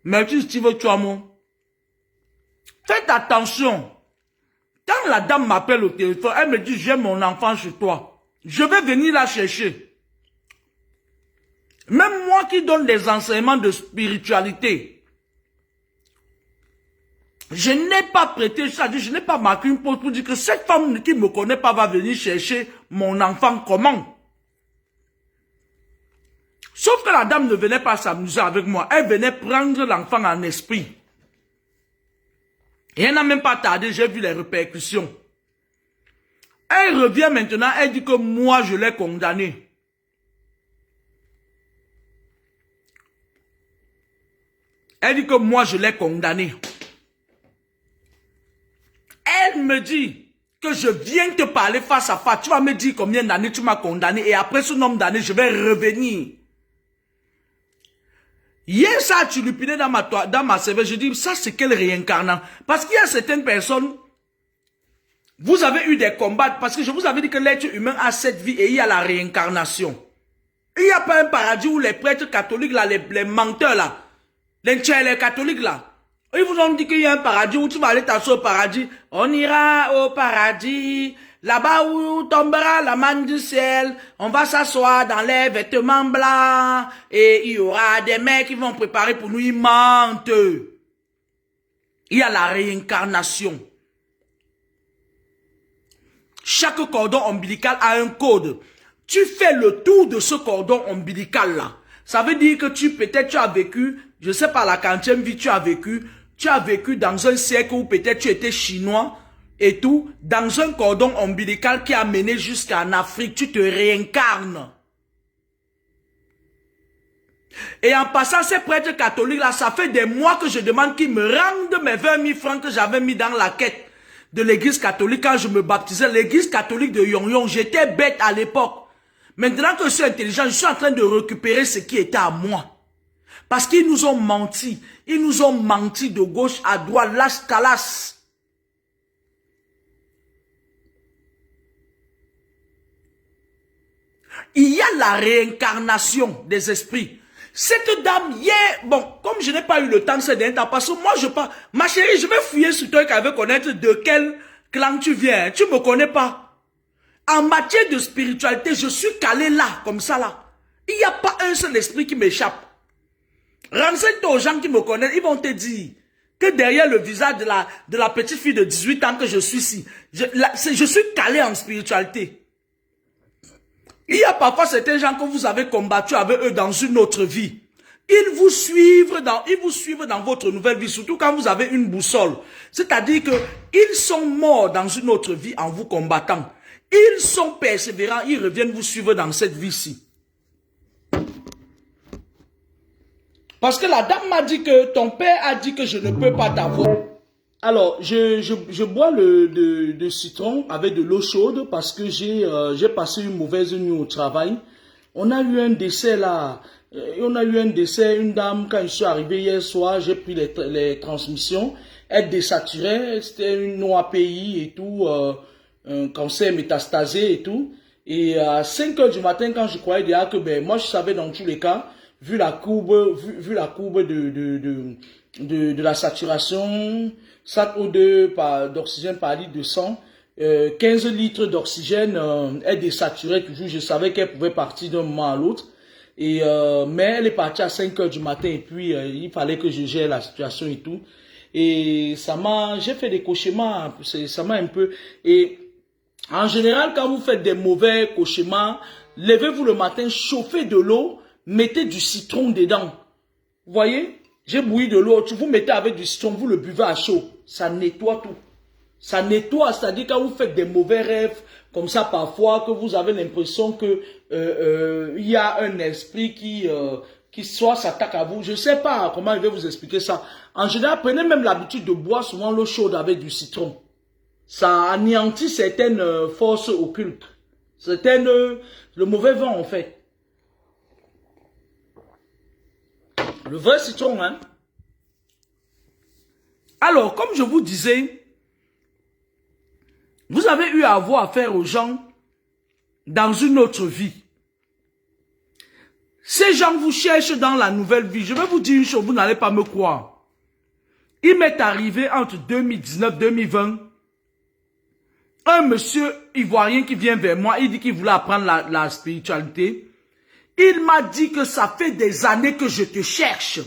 Merci Steve Chouamon. Faites attention. Quand la dame m'appelle au téléphone, elle me dit j'ai mon enfant chez toi. Je vais venir la chercher. Même moi qui donne des enseignements de spiritualité, je n'ai pas prêté ça, je n'ai pas marqué une pause pour dire que cette femme qui ne me connaît pas va venir chercher mon enfant comment. Sauf que la dame ne venait pas s'amuser avec moi. Elle venait prendre l'enfant en esprit. Et elle n'a même pas tardé, j'ai vu les répercussions. Elle revient maintenant, elle dit que moi je l'ai condamné. Elle dit que moi je l'ai condamné. Elle me dit que je viens te parler face à face. Tu vas me dire combien d'années tu m'as condamné et après ce nombre d'années, je vais revenir. Hier, ça a tulupiné dans ma cervelle. Je dis, ça c'est quel réincarnant? Parce qu'il y a certaines personnes, vous avez eu des combats, parce que je vous avais dit que l'être humain a cette vie et il y a la réincarnation. Il n'y a pas un paradis où les prêtres catholiques, là, les menteurs, là, les catholiques, là, ils vous ont dit qu'il y a un paradis où tu vas aller t'asseoir au paradis. On ira au paradis, là-bas où tombera la manne du ciel. On va s'asseoir dans les vêtements blancs et il y aura des mecs qui vont préparer pour nous, ils mentent. Il y a la réincarnation. Chaque cordon ombilical a un code. Tu fais le tour de ce cordon ombilical-là. Ça veut dire que peut-être tu as vécu, je sais pas, la quantième vie tu as vécu dans un siècle où peut-être tu étais chinois et tout, dans un cordon ombilical qui a mené jusqu'en Afrique, tu te réincarnes. Et en passant ces prêtres catholiques-là, ça fait des mois que je demande qu'ils me rendent mes 20 000 francs que j'avais mis dans la quête de l'église catholique quand je me baptisais. L'église catholique de Yong-Yong, j'étais bête à l'époque. Maintenant que je suis intelligent, je suis en train de récupérer ce qui était à moi. Parce qu'ils nous ont menti. Ils nous ont menti de gauche à droite, las calas. Il y a la réincarnation des esprits. Cette dame, hier, bon, comme je n'ai pas eu le temps ces derniers temps, parce que moi je parle, ma chérie, je vais fouiller sur toi qu'elle veut connaître de quel clan tu viens. Tu me connais pas. En matière de spiritualité, je suis calé là, comme ça là. Il n'y a pas un seul esprit qui m'échappe. Renseigne-toi aux gens qui me connaissent, ils vont te dire que derrière le visage de la petite fille de 18 ans que je suis ici, je suis calé en spiritualité. Il y a parfois certains gens que vous avez combattu avec eux dans une autre vie. Ils vous suivent dans votre nouvelle vie, surtout quand vous avez une boussole. C'est-à-dire que ils sont morts dans une autre vie en vous combattant. Ils sont persévérants, ils reviennent vous suivre dans cette vie-ci. Parce que la dame m'a dit que ton père a dit que je ne peux pas t'avoir. Alors, je bois de citron avec de l'eau chaude parce que j'ai passé une mauvaise nuit au travail. On a eu un décès là. On a eu un décès, une dame, quand je suis arrivé hier soir, j'ai pris les transmissions. Elle désaturait, c'était une OAPI et tout, un cancer métastasé et tout. Et à 5 h du matin, quand je croyais déjà que moi je savais dans tous les cas, vu la courbe de la saturation, SAT-O2 d'oxygène par litre de sang, 15 litres d'oxygène, elle désaturait toujours. Je savais qu'elle pouvait partir d'un moment à l'autre. Et mais elle est partie à 5 h du matin et puis il fallait que je gère la situation et tout. Et j'ai fait des cauchemars, ça m'a un peu. Et En général, quand vous faites des mauvais cauchemars, levez-vous le matin, chauffez de l'eau, mettez du citron dedans. Vous voyez? J'ai bouilli de l'eau, vous mettez avec du citron, vous le buvez à chaud. Ça nettoie tout. Ça nettoie, c'est-à-dire quand vous faites des mauvais rêves, comme ça parfois, que vous avez l'impression que il y a un esprit qui soit s'attaque à vous. Je ne sais pas comment je vais vous expliquer ça. En général, prenez même l'habitude de boire souvent l'eau chaude avec du citron. Ça anéantit certaines forces occultes. Certaines, le mauvais vent en fait. Le vrai citron, hein. Alors, comme je vous disais, vous avez eu à avoir affaire aux gens dans une autre vie. Ces gens vous cherchent dans la nouvelle vie. Je vais vous dire une chose, vous n'allez pas me croire. Il m'est arrivé entre 2019 et 2020, un monsieur ivoirien qui vient vers moi, il dit qu'il voulait apprendre la spiritualité. Il m'a dit que ça fait des années que je te cherche.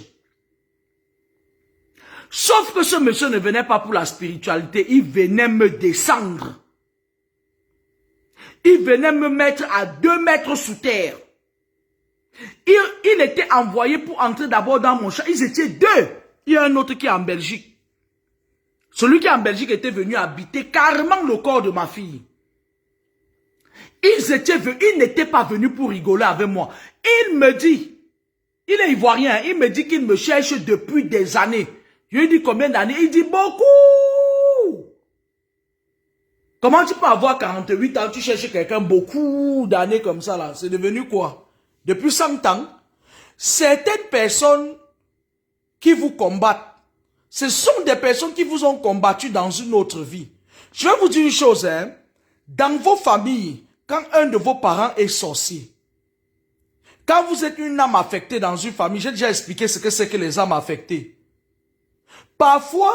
Sauf que ce monsieur ne venait pas pour la spiritualité, il venait me descendre. Il venait me mettre à 2 mètres sous terre. Il était envoyé pour entrer d'abord dans mon champ. Ils étaient 2. Il y a un autre qui est en Belgique. Celui qui est en Belgique était venu habiter carrément le corps de ma fille. Ils n'étaient pas venus pour rigoler avec moi. Il me dit, il est ivoirien, il me dit qu'il me cherche depuis des années. Je lui dis combien d'années? Il dit beaucoup. Comment tu peux avoir 48 ans, tu cherches quelqu'un beaucoup d'années comme ça là? C'est devenu quoi? Depuis 100 ans, certaines personnes qui vous combattent, ce sont des personnes qui vous ont combattu dans une autre vie. Je vais vous dire une chose, hein. Dans vos familles, quand un de vos parents est sorcier, quand vous êtes une âme affectée dans une famille, j'ai déjà expliqué ce que c'est que les âmes affectées. Parfois,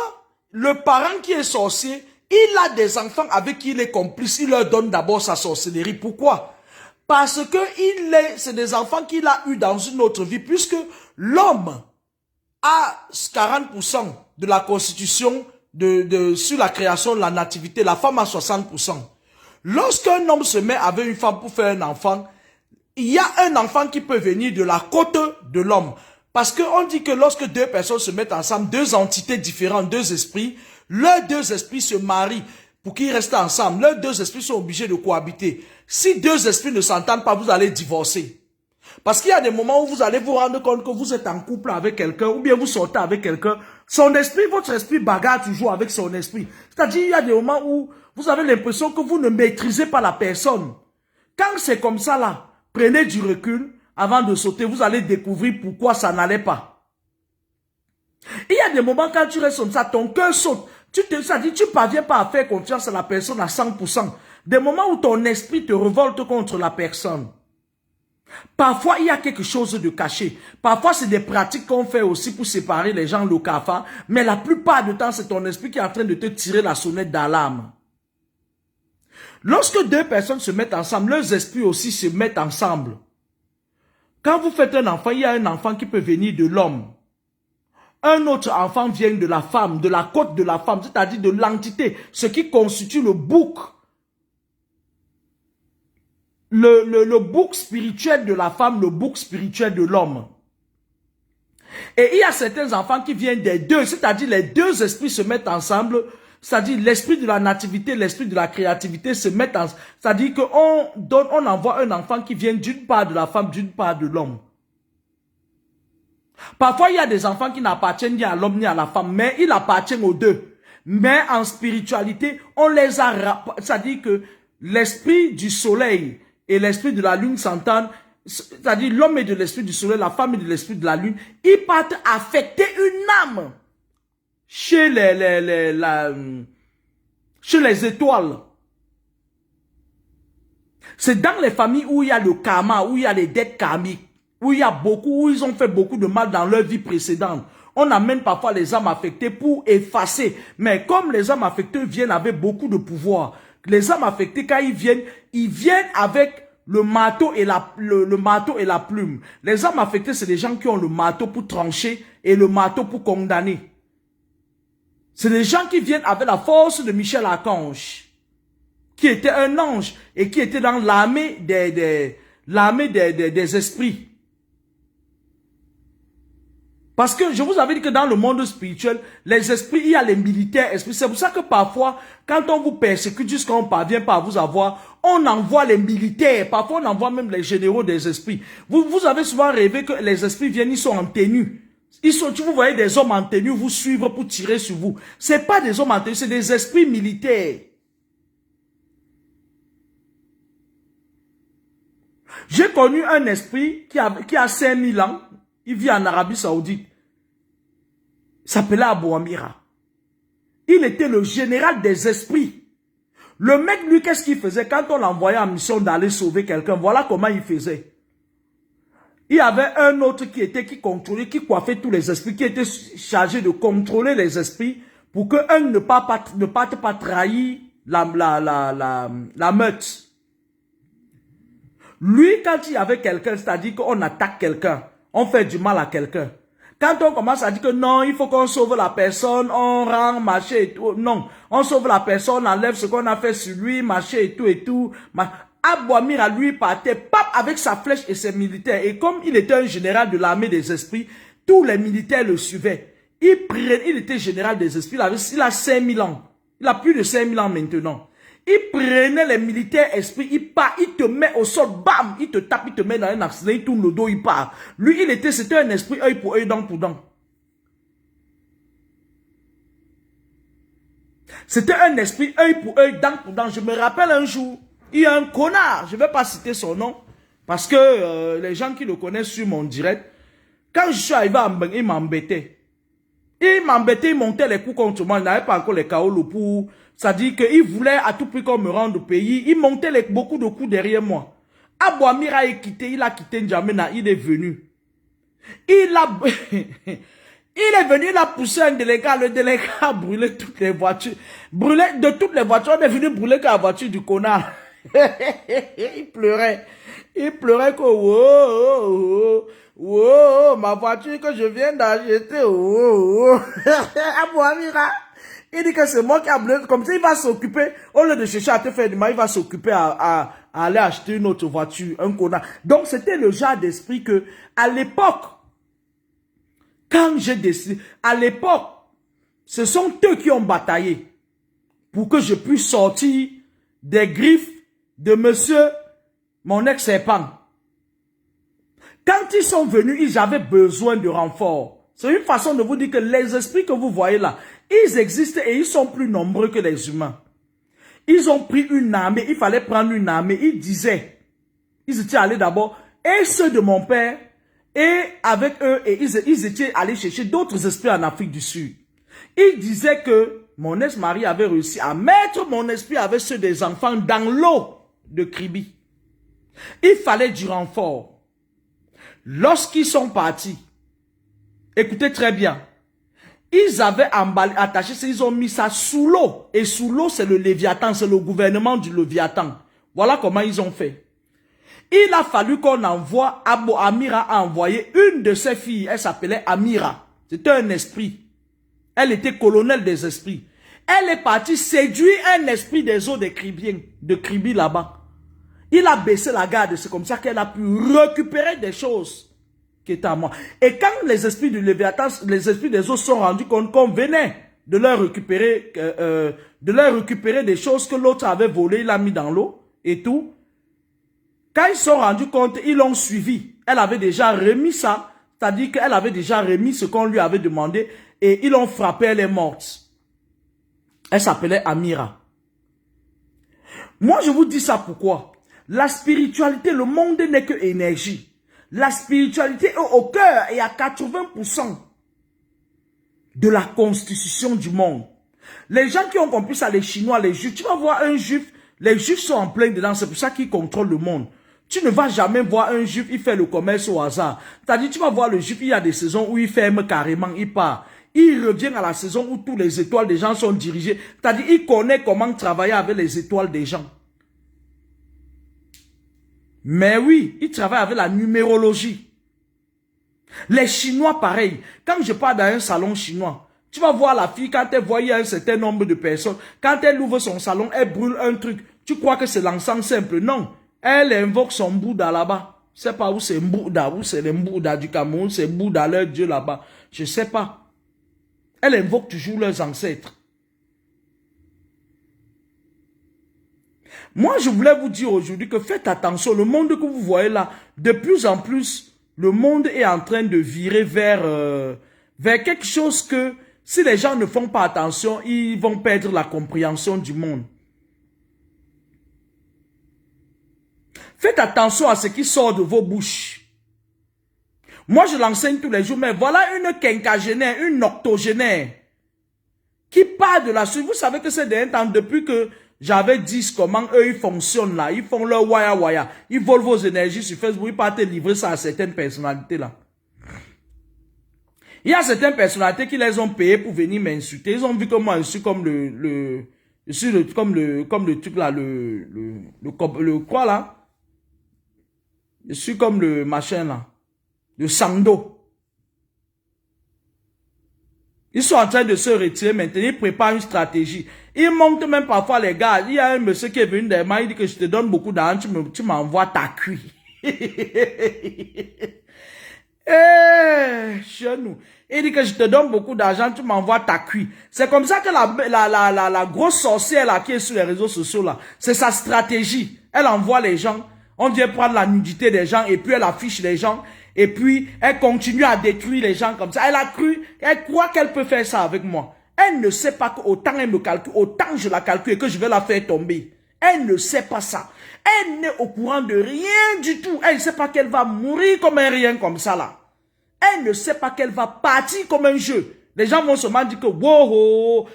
le parent qui est sorcier, il a des enfants avec qui il est complice, il leur donne d'abord sa sorcellerie. Pourquoi? Parce que c'est des enfants qu'il a eu dans une autre vie, puisque l'homme a 40% de la constitution sur la création de la nativité, la femme a 60%. Lorsqu'un homme se met avec une femme pour faire un enfant, il y a un enfant qui peut venir de la côte de l'homme. Parce qu'on dit que lorsque 2 personnes se mettent ensemble, 2 entités différentes, 2 esprits, leurs 2 esprits se marient pour qu'ils restent ensemble. Leurs 2 esprits sont obligés de cohabiter. Si 2 esprits ne s'entendent pas, vous allez divorcer. Parce qu'il y a des moments où vous allez vous rendre compte que vous êtes en couple avec quelqu'un, ou bien vous sortez avec quelqu'un. Son esprit, votre esprit bagarre toujours avec son esprit. C'est-à-dire, il y a des moments où vous avez l'impression que vous ne maîtrisez pas la personne. Quand c'est comme ça là, prenez du recul. Avant de sauter, vous allez découvrir pourquoi ça n'allait pas. Il y a des moments quand tu restes comme ça, ton cœur saute. Tu ne parviens pas à faire confiance à la personne à 100%. Des moments où ton esprit te révolte contre la personne. Parfois, il y a quelque chose de caché. Parfois, c'est des pratiques qu'on fait aussi pour séparer les gens, le cafard. Mais la plupart du temps, c'est ton esprit qui est en train de te tirer la sonnette d'alarme. Lorsque 2 personnes se mettent ensemble, leurs esprits aussi se mettent ensemble. Quand vous faites un enfant, il y a un enfant qui peut venir de l'homme. Un autre enfant vient de la femme, de la côte de la femme, c'est-à-dire de l'entité, ce qui constitue le bouc. Le bouc spirituel de la femme, le bouc spirituel de l'homme. Et il y a certains enfants qui viennent des 2, c'est-à-dire les 2 esprits se mettent ensemble, c'est-à-dire l'esprit de la nativité, l'esprit de la créativité se mettent ensemble. C'est-à-dire qu'on envoie un enfant qui vient d'une part de la femme, d'une part de l'homme. Parfois, il y a des enfants qui n'appartiennent ni à l'homme ni à la femme, mais ils appartiennent aux 2. Mais en spiritualité, on les a... C'est-à-dire que l'esprit du soleil et l'esprit de la lune s'entendent. C'est-à-dire l'homme est de l'esprit du soleil, la femme est de l'esprit de la lune. Ils partent affecter une âme chez les étoiles. C'est dans les familles où il y a le karma, où il y a les dettes karmiques, où ils ont fait beaucoup de mal dans leur vie précédente. On amène parfois les âmes affectées pour effacer. Mais comme les âmes affectées viennent avec beaucoup de pouvoir, les âmes affectées, quand ils viennent avec le marteau et le marteau et la plume. Les âmes affectées, c'est des gens qui ont le marteau pour trancher et le marteau pour condamner. C'est des gens qui viennent avec la force de Michel Archange. qui était un ange et qui était dans l'armée des esprits. Parce que je vous avais dit que dans le monde spirituel, les esprits, il y a les militaires esprits. C'est pour ça que parfois, quand on vous persécute jusqu'à on ne parvient pas à vous avoir, on envoie les militaires. Parfois, on envoie même les généraux des esprits. Vous avez souvent rêvé que les esprits viennent, ils sont en tenue. Vous voyez des hommes en tenue vous suivre pour tirer sur vous. Ce n'est pas des hommes en tenue, c'est des esprits militaires. J'ai connu un esprit qui a 5000 ans. Il vit en Arabie Saoudite. Il s'appelait Abou Amira. Il était le général des esprits. Le mec, lui, qu'est-ce qu'il faisait? Quand on l'envoyait en mission d'aller sauver quelqu'un, voilà comment il faisait. Il y avait un autre qui contrôlait, qui coiffait tous les esprits, qui était chargé de contrôler les esprits pour qu'un ne parte pas trahir la meute. Lui, quand il y avait quelqu'un, c'est-à-dire qu'on attaque quelqu'un, on fait du mal à quelqu'un. Quand on commence à dire que non, il faut qu'on sauve la personne, on rend, machin et tout. Non, on sauve la personne, on enlève ce qu'on a fait sur lui, machin et tout. Abou Amira, lui, partait, pap, avec sa flèche et ses militaires. Et comme il était un général de l'armée des esprits, tous les militaires le suivaient. Il était général des esprits, il a 5000 ans. Il a plus de 5000 ans maintenant. Il prenait les militaires esprits, il part, il te met au sol, bam, il te tape, il te met dans un accident, il tourne le dos, il part. Lui, c'était un esprit œil pour œil, dent pour dent. C'était un esprit œil pour œil, dent pour dent. Je me rappelle un jour, il y a un connard, je ne vais pas citer son nom, parce que les gens qui le connaissent sur mon direct, quand je suis arrivé à Mbeng, il m'embêtait. Il montait les coups contre moi, il n'avait pas encore les KO pour... C'est-à-dire qu'il voulait à tout prix qu'on me rende au pays. Il montait beaucoup de coups derrière moi. Abou Amira a quitté, il a quitté N'Djamena, il est venu. Il est venu, il a poussé un délégat, le délégat a brûlé toutes les voitures. De toutes les voitures, on est venu brûler que la voiture du connard. Il pleurait. Il pleurait que, wow, ma voiture que je viens d'acheter, Abou Amira. Il dit que c'est moi qui a bleu. Comme ça, il va s'occuper. Au lieu de chercher à te faire du mal, il va s'occuper à aller acheter une autre voiture, un connard. Donc, c'était le genre d'esprit que, à l'époque, quand j'ai décidé, à l'époque, ce sont eux qui ont bataillé pour que je puisse sortir des griffes de monsieur, mon ex-serpent. Quand ils sont venus, ils avaient besoin de renfort. C'est une façon de vous dire que les esprits que vous voyez là, ils existent et ils sont plus nombreux que les humains. Ils ont pris une armée, il fallait prendre une armée. Ils disaient, ils étaient allés d'abord, et ceux de mon père, et avec eux, et ils étaient allés chercher d'autres esprits en Afrique du Sud. Ils disaient que mon ex-mari avait réussi à mettre mon esprit avec ceux des enfants dans l'eau de Kribi. Il fallait du renfort. Lorsqu'ils sont partis, écoutez très bien, ils avaient attaché, ils ont mis ça sous l'eau. Et sous l'eau, c'est le Léviathan, c'est le gouvernement du Léviathan. Voilà comment ils ont fait. Il a fallu qu'on envoie, Abou Amira a envoyé une de ses filles, elle s'appelait Amira. C'était un esprit. Elle était colonel des esprits. Elle est partie séduire un esprit des eaux des Kribiens, de Kribi là-bas. Il a baissé la garde, c'est comme ça qu'elle a pu récupérer des choses qui étaient à moi. Et quand les esprits du Léviathan, les esprits des eaux sont rendus compte qu'on venait de leur récupérer des choses que l'autre avait volées, il a mis dans l'eau et tout. Quand ils sont rendus compte, ils l'ont suivi. Elle avait déjà remis ça, c'est-à-dire qu'elle avait déjà remis ce qu'on lui avait demandé et ils l'ont frappée, elle est morte. Elle s'appelait Amira. Moi, je vous dis ça pourquoi? La spiritualité, le monde n'est que énergie. La spiritualité est au cœur et à 80% de la constitution du monde. Les gens qui ont compris ça, les Chinois, les Juifs, tu vas voir un Juif, les Juifs sont en plein dedans, c'est pour ça qu'ils contrôlent le monde. Tu ne vas jamais voir un Juif, il fait le commerce au hasard. C'est-à-dire, tu vas voir le Juif, il y a des saisons où il ferme carrément, il part. Il revient à la saison où tous les étoiles des gens sont dirigées. C'est-à-dire, il connaît comment travailler avec les étoiles des gens. Mais oui, il travaille avec la numérologie. Les Chinois, pareil. Quand je pars dans un salon chinois, tu vas voir la fille, quand elle voit un certain nombre de personnes, quand elle ouvre son salon, elle brûle un truc. Tu crois que c'est l'encens simple? Non. Elle invoque son Bouddha là-bas. Je sais pas où c'est Bouddha, où c'est le Bouddha du Cameroun, c'est Bouddha, leur Dieu là-bas. Je sais pas. Elle invoque toujours leurs ancêtres. Moi, je voulais vous dire aujourd'hui que faites attention. Le monde que vous voyez là, de plus en plus, le monde est en train de virer vers quelque chose que, si les gens ne font pas attention, ils vont perdre la compréhension du monde. Faites attention à ce qui sort de vos bouches. Moi, je l'enseigne tous les jours, mais voilà une quinquagénaire, une octogénaire qui parle de la suite. Vous savez que c'est d'un temps, depuis que j'avais dit comment eux ils fonctionnent là, ils font leur waya. Ils volent vos énergies sur Facebook, ils partent livrer ça à certaines personnalités là. Il y a certaines personnalités qui les ont payées pour venir m'insulter. Ils ont vu que moi je suis comme comme le truc là, le quoi là? Je suis comme le machin là, le Sando. Ils sont en train de se retirer maintenant, ils préparent une stratégie. Ils montent même parfois les gars. Il y a un monsieur qui est venu derrière moi, il dit que je te donne beaucoup d'argent, tu m'envoies ta cuisse. Chez nous. Il dit que je te donne beaucoup d'argent, tu m'envoies ta cuisse. C'est comme ça que la grosse sorcière là qui est sur les réseaux sociaux là, c'est sa stratégie. Elle envoie les gens, on vient prendre la nudité des gens et puis elle affiche les gens. Et puis, elle continue à détruire les gens comme ça. Elle croit qu'elle peut faire ça avec moi. Elle ne sait pas qu'autant elle me calcule, autant je la calcule et que je vais la faire tomber. Elle ne sait pas ça. Elle n'est au courant de rien du tout. Elle ne sait pas qu'elle va mourir comme un rien comme ça là. Elle ne sait pas qu'elle va partir comme un jeu. Les gens vont seulement dire que wow,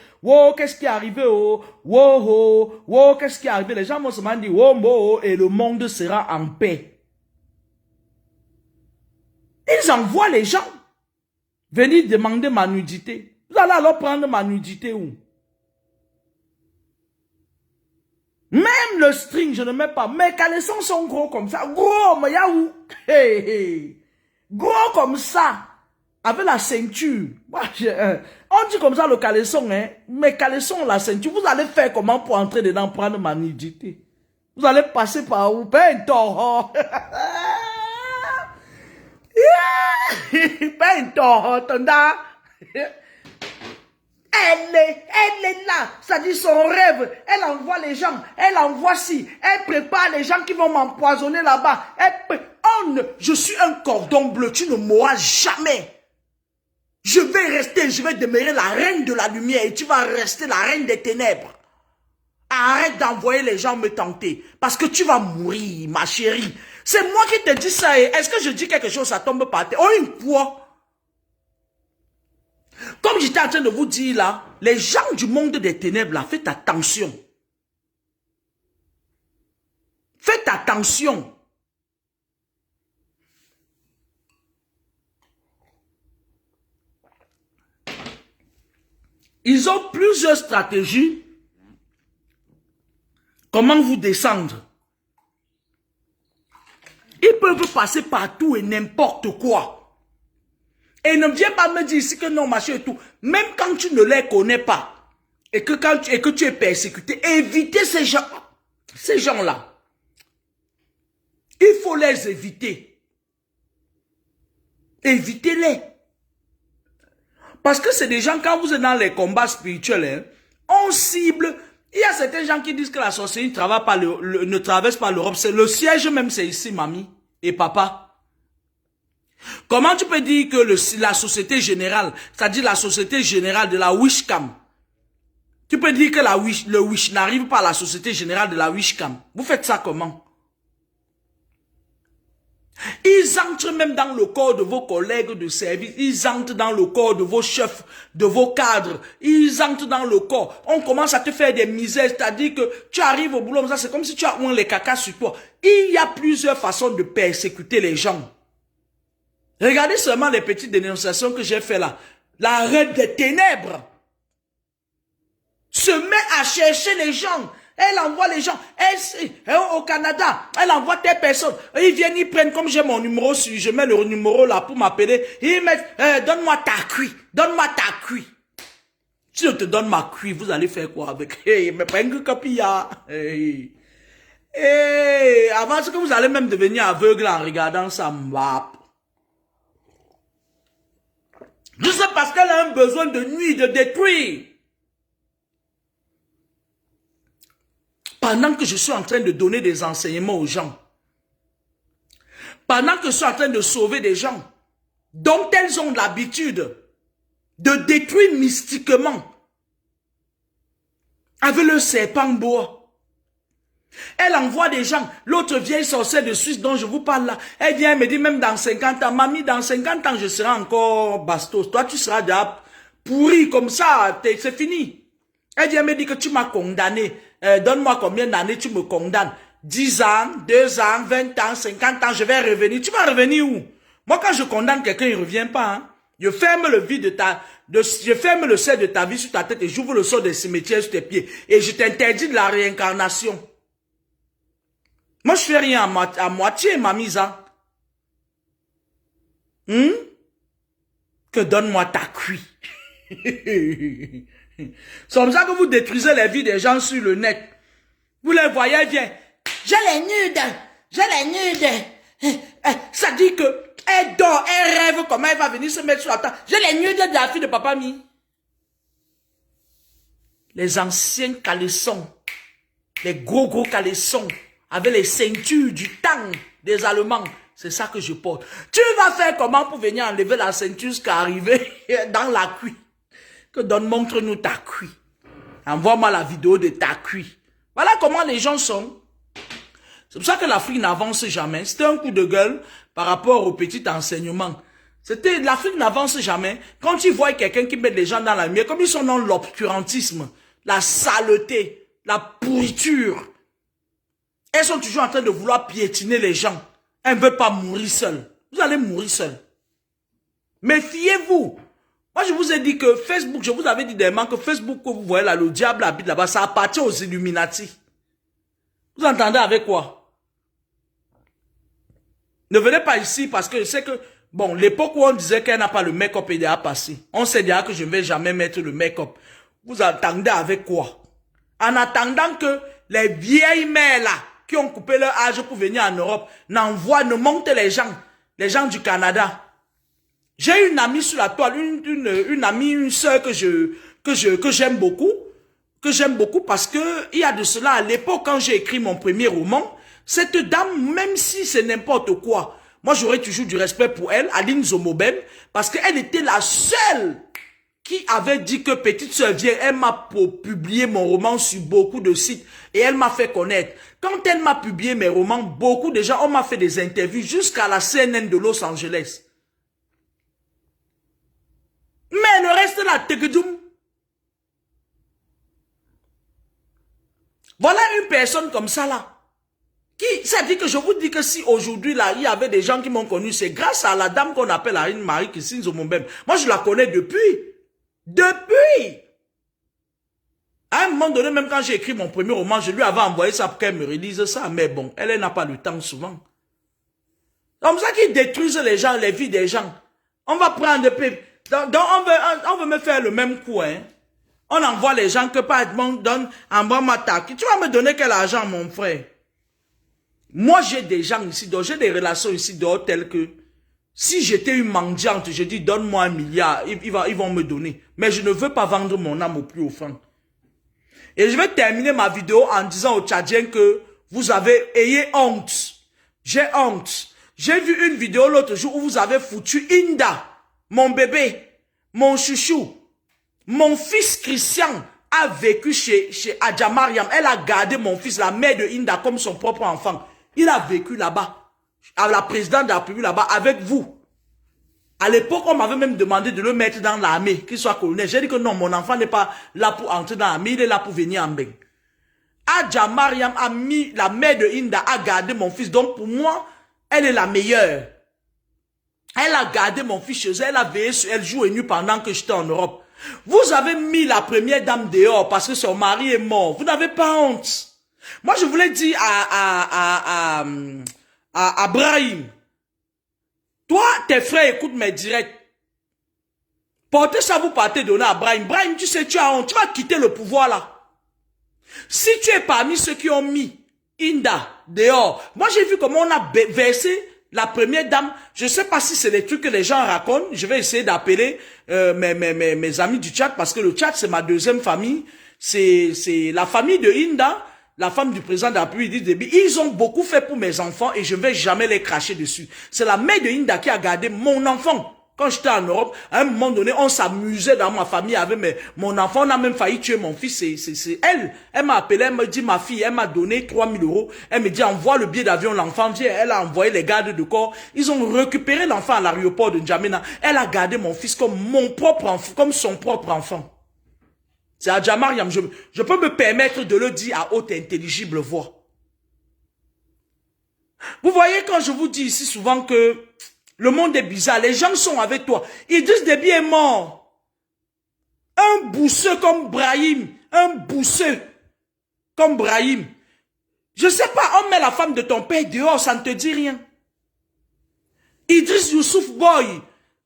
qu'est-ce qui est arrivé, wow, qu'est-ce qui est arrivé. Les gens vont seulement dire wow, et le monde sera en paix. Ils envoient les gens venir demander ma nudité. Vous allez alors prendre ma nudité où? Même le string, je ne mets pas. Mes caleçons sont gros comme ça. Gros, mais y'a où? Gros comme ça. Avec la ceinture. On dit comme ça le caleçon, hein. Mes caleçons, la ceinture. Vous allez faire comment pour entrer dedans, prendre ma nudité? Vous allez passer par où? Ben, tort. Elle est là, ça dit son rêve, elle envoie les gens, elle envoie ci, elle prépare les gens qui vont m'empoisonner là-bas. Je suis un cordon bleu, tu ne mourras jamais. Je vais demeurer la reine de la lumière et tu vas rester la reine des ténèbres. Arrête d'envoyer les gens me tenter, parce que tu vas mourir, ma chérie. C'est moi qui te dis ça. Est-ce que je dis quelque chose, ça tombe par terre? Oh, une fois. Comme j'étais en train de vous dire là, les gens du monde des ténèbres là, faites attention. Faites attention. Ils ont plusieurs stratégies. Comment vous descendre? Ils peuvent passer partout et n'importe quoi. Et ne viens pas me dire ici que non, machin et tout. Même quand tu ne les connais pas, et que tu es persécuté, évitez ces gens-là. Il faut les éviter. Évitez-les. Parce que c'est des gens, quand vous êtes dans les combats spirituels, hein, on cible. Il y a certains gens qui disent que la sorcellerie ne traverse pas l'Europe. C'est le siège même, c'est ici, mamie et papa. Comment tu peux dire que la société générale, c'est-à-dire la société générale de la Wishcam, tu peux dire que le Wish n'arrive pas à la société générale de la Wishcam? Vous faites ça comment? Ils entrent même dans le corps de vos collègues de service, ils entrent dans le corps de vos chefs, de vos cadres, ils entrent dans le corps. On commence à te faire des misères, c'est-à-dire que tu arrives au boulot, c'est comme si tu as moins les cacas sur toi. Il y a plusieurs façons de persécuter les gens. Regardez seulement les petites dénonciations que j'ai fait là. La reine des ténèbres se met à chercher les gens. Elle envoie les gens. Au Canada, elle envoie des personnes. Ils viennent, ils prennent, comme j'ai mon numéro, je mets le numéro là pour m'appeler. Ils mettent, donne-moi ta cuisse. Donne-moi ta cuisse. Si je te donne ma cuisse, vous allez faire quoi avec? Hey, mais pas un copia. Hey. Hey. Avant que vous allez même devenir aveugle en regardant ça, mbap. Juste parce qu'elle a un besoin de nuit, de détruire. Pendant que je suis en train de donner des enseignements aux gens. Pendant que je suis en train de sauver des gens. Dont elles ont l'habitude de détruire mystiquement. Avec le serpent bois. Elle envoie des gens. L'autre vieille sorcière de Suisse dont je vous parle là. Elle vient me dire même dans 50 ans. Mamie, dans 50 ans, je serai encore bastos. Toi, tu seras déjà pourri comme ça. C'est fini. Elle vient me dire que tu m'as condamné. Donne-moi combien d'années tu me condamnes. 10 ans, 2 ans, 20 ans, 50 ans, je vais revenir. Tu vas revenir où? Moi, quand je condamne quelqu'un, il ne revient pas. Hein? Je ferme le vide je ferme le cercle de ta vie sur ta tête et j'ouvre le sort des cimetières sur tes pieds. Et je t'interdis de la réincarnation. Moi, je fais rien à moitié, ma mise. Hein? Que donne-moi ta cuisse. C'est comme ça que vous détruisez les vies des gens sur le net. Vous les voyez bien. Je les nude. Je les nude. Ça dit que elle dort, elle rêve comment elle va venir se mettre sur la table. Je les nude de la fille de papa mi. Les anciens caleçons. Les gros caleçons. Avec les ceintures du temps des Allemands. C'est ça que je porte. Tu vas faire comment pour venir enlever la ceinture jusqu'à arriver dans la cuisse? Que montre-nous ta cuisse. Envoie-moi la vidéo de ta cuisse. Voilà comment les gens sont. C'est pour ça que l'Afrique n'avance jamais. C'était un coup de gueule par rapport au petit enseignement. L'Afrique n'avance jamais. Quand ils voient quelqu'un qui met les gens dans la lumière, comme ils sont dans l'obscurantisme, la saleté, la pourriture, elles sont toujours en train de vouloir piétiner les gens. Elles ne veulent pas mourir seules. Vous allez mourir seules. Méfiez-vous. Moi, je vous ai dit que Facebook, je vous avais dit dernièrement que Facebook, que vous voyez là, le diable habite là-bas, ça appartient aux Illuminati. Vous entendez avec quoi? Ne venez pas ici parce que je sais que, bon, l'époque où on disait qu'elle n'a pas le make-up est déjà passé. On sait déjà que je ne vais jamais mettre le make-up. Vous attendez avec quoi? En attendant que les vieilles mères là, qui ont coupé leur âge pour venir en Europe, ne montent les gens du Canada. J'ai une amie sur la toile, une amie, une sœur que j'aime beaucoup, parce que il y a de cela à l'époque quand j'ai écrit mon premier roman, cette dame, même si c'est n'importe quoi, moi j'aurais toujours du respect pour elle, Aline Zomobem, parce qu'elle était la seule qui avait dit que petite sœur vient, elle m'a publié mon roman sur beaucoup de sites et elle m'a fait connaître. Quand elle m'a publié mes romans, beaucoup de gens, on m'a fait des interviews jusqu'à la CNN de Los Angeles. Mais le reste là, tegedoum. Voilà une personne comme ça là. Ça dit que je vous dis que si aujourd'hui là, il y avait des gens qui m'ont connu, c'est grâce à la dame qu'on appelle Arine Marie Christine Zomobem. Moi je la connais depuis. À un moment donné, même quand j'ai écrit mon premier roman, je lui avais envoyé ça pour qu'elle me relise ça. Mais bon, elle n'a pas le temps souvent. C'est comme ça qu'ils détruisent les gens, les vies des gens. On va prendre... Donc on veut me faire le même coup, hein. On envoie les gens que par exemple, donne, envoie-moi ta... Tu vas me donner quel argent, mon frère? Moi, j'ai des gens ici, donc j'ai des relations ici, dehors, telles que... Si j'étais une mendiante, je dis donne-moi 1 milliard, ils vont me donner. Mais je ne veux pas vendre mon âme au plus offrant. Et je vais terminer ma vidéo en disant aux Tchadiens que vous ayez honte. J'ai honte. J'ai vu une vidéo l'autre jour où vous avez foutu Inda, mon bébé, mon chouchou. Mon fils Christian a vécu chez Adja Mariam. Elle a gardé mon fils, la mère de Inda, comme son propre enfant. Il a vécu là-bas. À la présidente de la République là-bas, avec vous. À l'époque, on m'avait même demandé de le mettre dans l'armée, qu'il soit colonel. J'ai dit que non, mon enfant n'est pas là pour entrer dans l'armée, il est là pour venir en Beng. Adja Mariam a mis, la mère de Inda a gardé mon fils. Donc pour moi, elle est la meilleure. Elle a gardé mon fils chez elle, elle a veillé sur elle jour et nuit pendant que j'étais en Europe. Vous avez mis la première dame dehors parce que son mari est mort. Vous n'avez pas honte. Moi, je voulais dire à Brahim, toi, tes frères écoutent mes directs. Portez ça, vous partez donner à Brahim. Brahim, tu sais, tu as honte. Tu vas quitter le pouvoir là. Si tu es parmi ceux qui ont mis Inda dehors. Moi, j'ai vu comment on a versé la première dame. Je ne sais pas si c'est des trucs que les gens racontent. Je vais essayer d'appeler mes amis du Tchad parce que le Tchad, c'est ma deuxième famille. C'est la famille de Inda, la femme du président de la République Idriss Déby. Ils ont beaucoup fait pour mes enfants et je ne vais jamais les cracher dessus. C'est la mère de Inda qui a gardé mon enfant. Quand j'étais en Europe, à un moment donné, on s'amusait dans ma famille avec mon enfant. On a même failli tuer mon fils. C'est elle. Elle m'a appelé, elle me dit, ma fille, elle m'a donné 3000 €. Elle me dit, envoie le billet d'avion, l'enfant vient. Elle a envoyé les gardes de corps. Ils ont récupéré l'enfant à l'aéroport de N'Djamena. Elle a gardé mon fils comme mon propre enfant, comme son propre enfant. C'est Adja Mariam. Je peux me permettre de le dire à haute intelligible voix. Vous voyez, quand je vous dis ici souvent que le monde est bizarre, les gens sont avec toi. Idriss Déby est mort. Un bousseux comme Brahim, un bousseux comme Brahim. Je sais pas, on met la femme de ton père dehors, ça ne te dit rien. Idriss Youssouf Boy,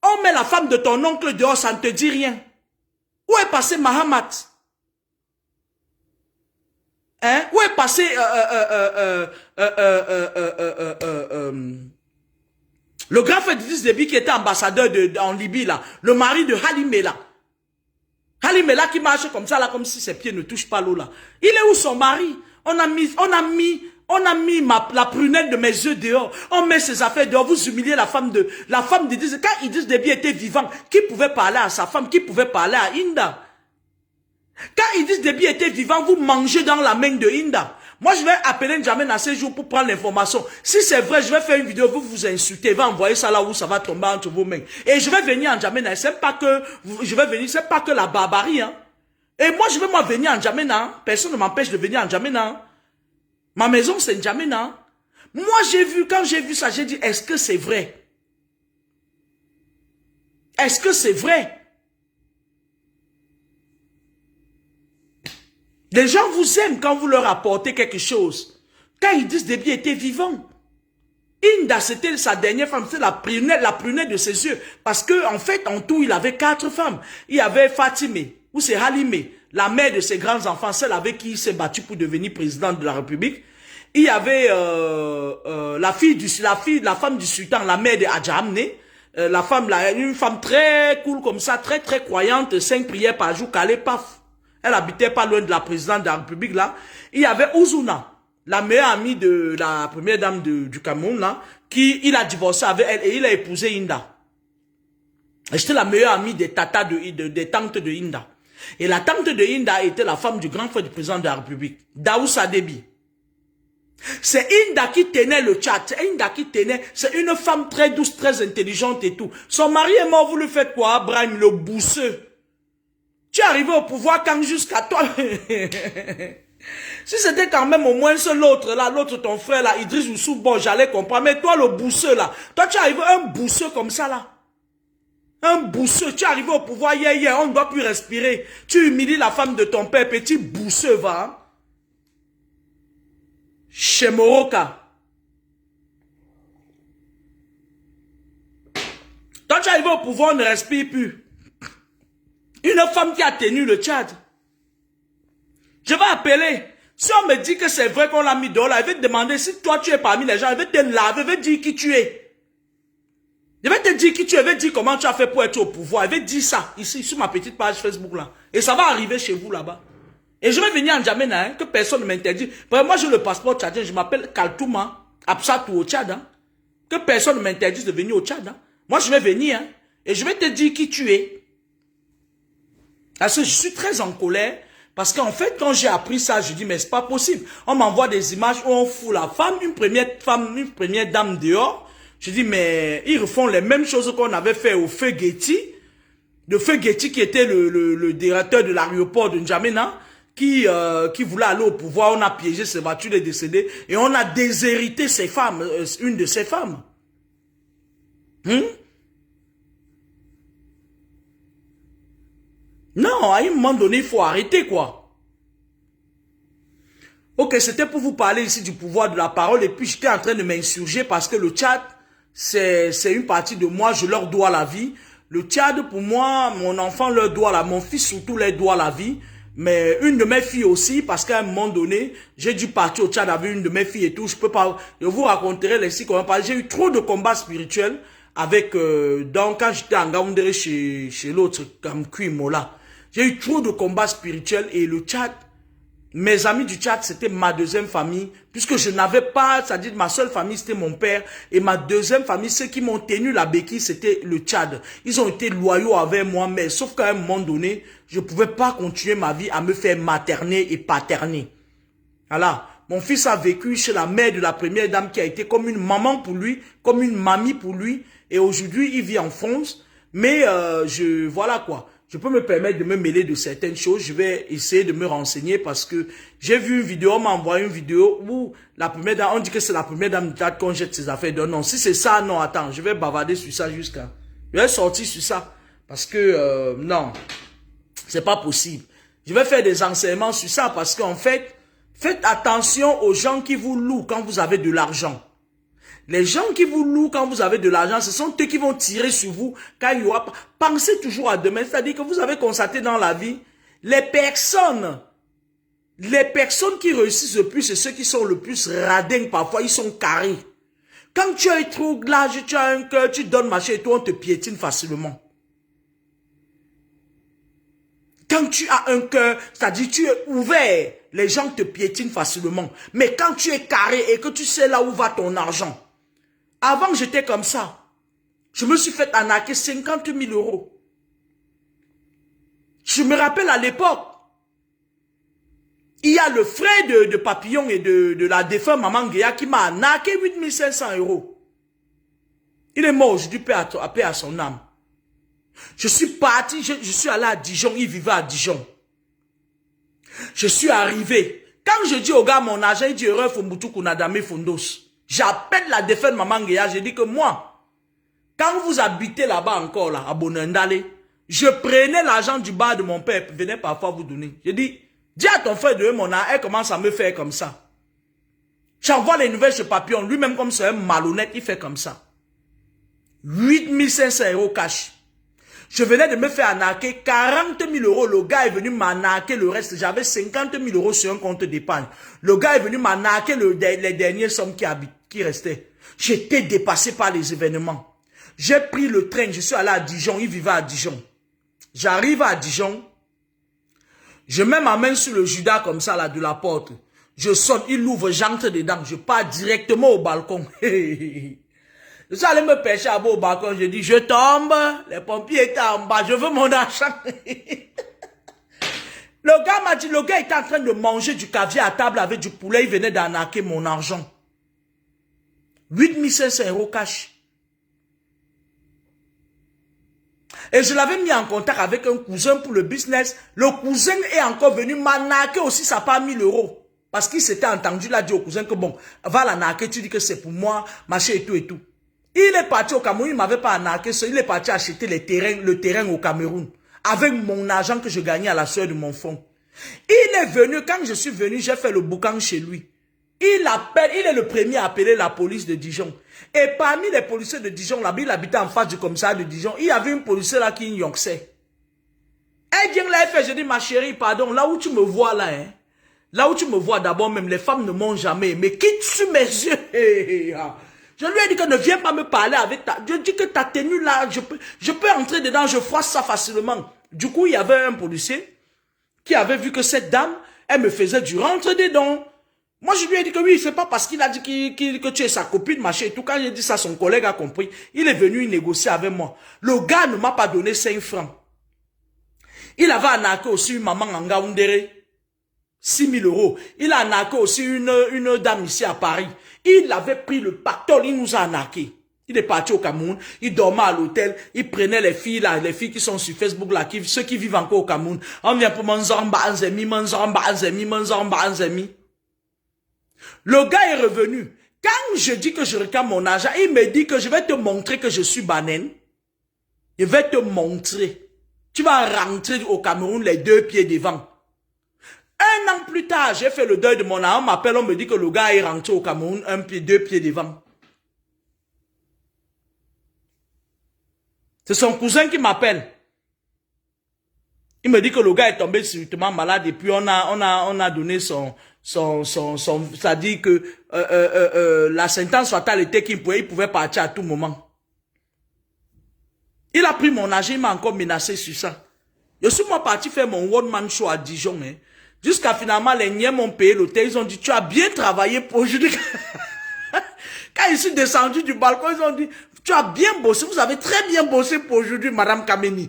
on met la femme de ton oncle dehors, ça ne te dit rien. Où est passé Mahamat? Hein? Où est passé le grand frère d'Idriss Déby qui était ambassadeur en Libye là, le mari de Halimela. Halimela qui marche comme ça là, comme si ses pieds ne touchent pas l'eau là. Il est où son mari? On a mis la prunelle de mes yeux dehors. On met ses affaires dehors. Vous humiliez la femme d'Idriss. Quand Idriss Déby était vivant, qui pouvait parler à sa femme? Qui pouvait parler à Inda? Quand Idriss Déby était vivant, vous mangez dans la main de Inda. Moi, je vais appeler N'Djamena ces jours pour prendre l'information. Si c'est vrai, je vais faire une vidéo, vous insultez, je vais envoyer ça là où ça va tomber entre vos mains. Et je vais venir à N'Djamena. C'est pas que c'est pas que la barbarie, hein. Et moi, je vais venir à N'Djamena. Personne ne m'empêche de venir à N'Djamena. Ma maison, c'est N'Djamena. Moi, quand j'ai vu ça, j'ai dit, est-ce que c'est vrai? Est-ce que c'est vrai? Les gens vous aiment quand vous leur apportez quelque chose. Quand Idriss Déby était vivant, Inda, c'était sa dernière femme, c'était la prunelle de ses yeux. Parce que, en fait, en tout, il avait 4 femmes. Il y avait Fatimé, ou c'est Halimé, la mère de ses grands enfants, celle avec qui il s'est battu pour devenir président de la République. Il y avait la femme du sultan, la mère de Adja Amné, une femme très cool comme ça, très très croyante, 5 prières par jour, calée, paf. Elle habitait pas loin de la présidente de la République là. Il y avait Ouzouna, la meilleure amie de la première dame du Cameroun là, il a divorcé avec elle et il a épousé Inda. J'étais la meilleure amie des tatas des tantes de Inda. Et la tante de Inda était la femme du grand frère du président de la République, Daoussa Déby. C'est Inda qui tenait le Tchad, c'est Inda qui tenait, c'est une femme très douce, très intelligente et tout. Son mari est mort, vous le faites quoi, Brahim, le bousseux? Tu es arrivé au pouvoir quand jusqu'à toi. Si c'était quand même au moins l'autre là, l'autre ton frère là, Idriss Youssouf, bon, j'allais comprendre. Mais toi, le bousseux là, toi tu es arrivé un bousseux comme ça là. Un bousseux, tu es arrivé au pouvoir hier, on ne doit plus respirer. Tu humilies la femme de ton père, petit bousseux va. Hein? Chez Moroka. Toi tu es arrivé au pouvoir, on ne respire plus. Une femme qui a tenu le Tchad. Je vais appeler. Si on me dit que c'est vrai qu'on l'a mis dehors, là, je vais te demander si toi tu es parmi les gens, je vais te laver, je vais te dire qui tu es. Je vais te dire qui tu es, je vais te dire comment tu as fait pour être au pouvoir. Je vais te dire ça, ici, sur ma petite page Facebook là. Et ça va arriver chez vous là-bas. Et je vais venir en N'Djamena, hein, que personne ne m'interdit. Moi j'ai le passeport tchadien, je m'appelle Kaltouma, Absatou au Tchad. Hein. Que personne ne m'interdise de venir au Tchad. Hein. Moi je vais venir, hein, et je vais te dire qui tu es. Parce que je suis très en colère. Parce qu'en fait, quand j'ai appris ça, je dis, mais c'est pas possible. On m'envoie des images où on fout la femme, une première dame dehors. Je dis, mais ils refont les mêmes choses qu'on avait fait au Feu Getty. Le Feu Getty qui était le directeur de l'aéroport de N'Djamena, qui voulait aller au pouvoir. On a piégé ses voitures, il est décédé. Et on a déshérité ses femmes, une de ses femmes. Non, à un moment donné, il faut arrêter, quoi. Ok, c'était pour vous parler ici du pouvoir de la parole. Et puis, j'étais en train de m'insurger parce que le Tchad, c'est une partie de moi. Je leur dois la vie. Le Tchad, pour moi, mon enfant leur doit mon fils surtout leur doit la vie. Mais une de mes filles aussi, parce qu'à un moment donné, j'ai dû partir au Tchad avec une de mes filles et tout. Je peux pas, je vous raconterai les cycles. J'ai eu trop de combats spirituels avec, donc quand j'étais en Gaoundéré chez l'autre, comme Kuimola. J'ai eu trop de combats spirituels et le Tchad, mes amis du Tchad, c'était ma deuxième famille, puisque je n'avais pas, c'est-à-dire ma seule famille, c'était mon père, et ma deuxième famille, ceux qui m'ont tenu la béquille, c'était le Tchad. Ils ont été loyaux avec moi, mais sauf qu'à un moment donné, je ne pouvais pas continuer ma vie à me faire materner et paterner. Voilà. Mon fils a vécu chez la mère de la première dame qui a été comme une maman pour lui, comme une mamie pour lui, et aujourd'hui, il vit en France, mais voilà quoi. Je peux me permettre de me mêler de certaines choses. Je vais essayer de me renseigner parce que j'ai vu une vidéo, on m'a envoyé une vidéo où la première dame, on dit que c'est la première dame de qu'on jette ses affaires. Donc non, si c'est ça, non, attends, je vais bavarder sur ça jusqu'à... Je vais sortir sur ça parce que non, c'est pas possible. Je vais faire des enseignements sur ça parce qu'en fait, faites attention aux gens qui vous louent quand vous avez de l'argent. Les gens qui vous louent quand vous avez de l'argent, ce sont eux qui vont tirer sur vous quand il y aura... Pensez toujours à demain, c'est-à-dire que vous avez constaté dans la vie, les personnes qui réussissent le plus, c'est ceux qui sont le plus radins parfois, ils sont carrés. Quand tu as trop large, tu as un cœur, tu donnes machin et tout, on te piétine facilement. Quand tu as un cœur, c'est-à-dire tu es ouvert, les gens te piétinent facilement. Mais quand tu es carré et que tu sais là où va ton argent, avant, j'étais comme ça. Je me suis fait arnaquer 50 000 €. Je me rappelle à l'époque, il y a le frère de Papillon et de la défunte Maman Guéa qui m'a arnaqué 8 500 €. Il est mort aujourd'hui, paix à son âme. Je suis parti, je suis allé à Dijon, il vivait à Dijon. Je suis arrivé. Quand je dis au gars mon argent, il dit heureux Fumbutu Kunadame Fundos. J'appelle la défunte Maman Guéa, je dis que moi, quand vous habitez là-bas encore, là, à Bonendale, je prenais l'argent du bar de mon père, venais parfois vous donner. Je dis, dis à ton frère de mon âge, elle commence à me faire comme ça. J'envoie les nouvelles chez Papillon, lui-même comme c'est un malhonnête, il fait comme ça. 8 500 € cash. Je venais de me faire arnaquer 40 000 €. Le gars est venu m'arnaquer le reste. J'avais 50 000 € sur un compte d'épargne. Le gars est venu m'arnaquer les dernières sommes qui restaient. J'étais dépassé par les événements. J'ai pris le train, je suis allé à Dijon. Il vivait à Dijon. J'arrive à Dijon. Je mets ma main sur le judas comme ça, là, de la porte. Je sonne, il ouvre, j'entre dedans. Je pars directement au balcon. Je suis allé me pêcher à bas au balcon, je dis, je tombe, les pompiers étaient en bas, je veux mon argent. Le gars m'a dit, le gars était en train de manger du caviar à table avec du poulet, il venait d'arnaquer mon argent. 8 500 € cash. Et je l'avais mis en contact avec un cousin pour le business. Le cousin est encore venu m'arnaquer aussi, ça part 1 000 €. Parce qu'il s'était entendu, il a dit au cousin que bon, va l'arnaquer, tu dis que c'est pour moi, machin et tout et tout. Il est parti au Cameroun, il ne m'avait pas arnaqué, il est parti acheter le terrain au Cameroun. Avec mon argent que je gagnais à la sueur de mon fonds. Il est venu, quand je suis venu, j'ai fait le boucan chez lui. Il est le premier à appeler la police de Dijon. Et parmi les policiers de Dijon, là, il habitait en face du commissariat de Dijon, il y avait une policière là qui yonçait. Elle vient là, elle fait, je dis, ma chérie, pardon, là où tu me vois là, hein, là où tu me vois d'abord même, les femmes ne m'ont jamais aimé. Quitte sur mes yeux. Je lui ai dit que ne viens pas me parler avec ta... Je dis que ta tenue là, je peux entrer dedans, je froisse ça facilement. Du coup, il y avait un policier qui avait vu que cette dame, elle me faisait du rentre dedans. Moi, je lui ai dit que oui, c'est pas parce qu'il a dit que tu es sa copine, machin et tout. Quand j'ai dit ça, son collègue a compris. Il est venu négocier avec moi. Le gars ne m'a pas donné 5 francs. Il avait arnaqué aussi une maman en Gaoundéré. 6 000 €. Il a arnaqué aussi une dame ici à Paris. Il avait pris le pactole, il nous a arnaqué. Il est parti au Cameroun, il dormait à l'hôtel, il prenait les filles là, les filles qui sont sur Facebook là, ceux qui vivent encore au Cameroun. On vient pour Manzamba Anzemi. Le gars est revenu. Quand je dis que je réclame mon argent, il me dit que je vais te montrer que je suis banane. Je vais te montrer. Tu vas rentrer au Cameroun les 2 pieds devant. 1 an plus tard, j'ai fait le deuil de mon argent. On m'appelle, on me dit que le gars est rentré au Cameroun 2 pieds devant. C'est son cousin qui m'appelle. Il me dit que le gars est tombé subitement malade et puis on a donné c'est-à-dire que la sentence fatale était qu'il pouvait partir à tout moment. Il a pris mon argent, il m'a encore menacé sur ça. Je suis moi parti faire mon one-man show à Dijon. Hein. Jusqu'à finalement, les niais m'ont payé l'hôtel. Ils ont dit, tu as bien travaillé pour aujourd'hui. Quand je suis descendu du balcon, ils ont dit, tu as bien bossé, vous avez très bien bossé pour aujourd'hui, Madame Kameni.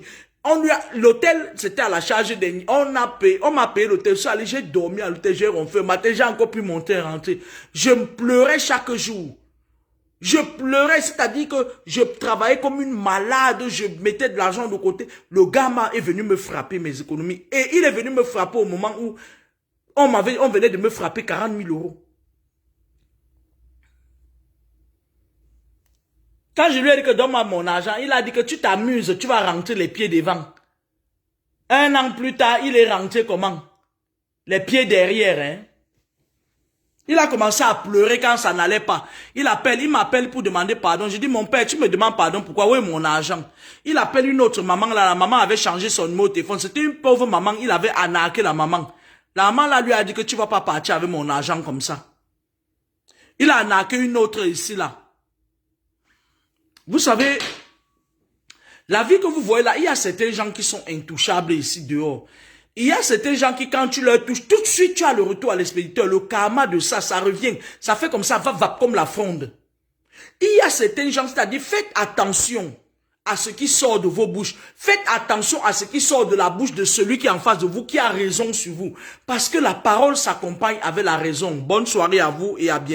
L'hôtel, c'était à la charge des... On m'a payé l'hôtel. Je suis allé, j'ai dormi à l'hôtel, j'ai ronflé. Matin, j'ai encore pu monter et rentrer. Je me pleurais chaque jour. Je pleurais, c'est-à-dire que je travaillais comme une malade, je mettais de l'argent de côté. Le gars est venu me frapper mes économies. Et il est venu me frapper au moment où on venait de me frapper 40 000 euros. Quand je lui ai dit que donne-moi mon argent, il a dit que tu t'amuses, tu vas rentrer les pieds devant. Un an plus tard, il est rentré comment? Les pieds derrière, hein? Il a commencé à pleurer quand ça n'allait pas. Il m'appelle pour demander pardon. Je dis, mon père, tu me demandes pardon, pourquoi? Où est mon argent? Il appelle une autre maman, là, la maman avait changé son numéro de téléphone. C'était une pauvre maman, il avait arnaqué la maman. La maman, là, lui a dit que tu vas pas partir avec mon argent comme ça. Il a arnaqué une autre ici, là. Vous savez, la vie que vous voyez là, il y a certains gens qui sont intouchables ici dehors. Il y a certains gens qui, quand tu leur touches, tout de suite, tu as le retour à l'expéditeur. Le karma de ça, ça revient. Ça fait comme ça, va comme la fronde. Il y a certains gens, c'est-à-dire, faites attention à ce qui sort de vos bouches. Faites attention à ce qui sort de la bouche de celui qui est en face de vous, qui a raison sur vous. Parce que la parole s'accompagne avec la raison. Bonne soirée à vous et à bientôt.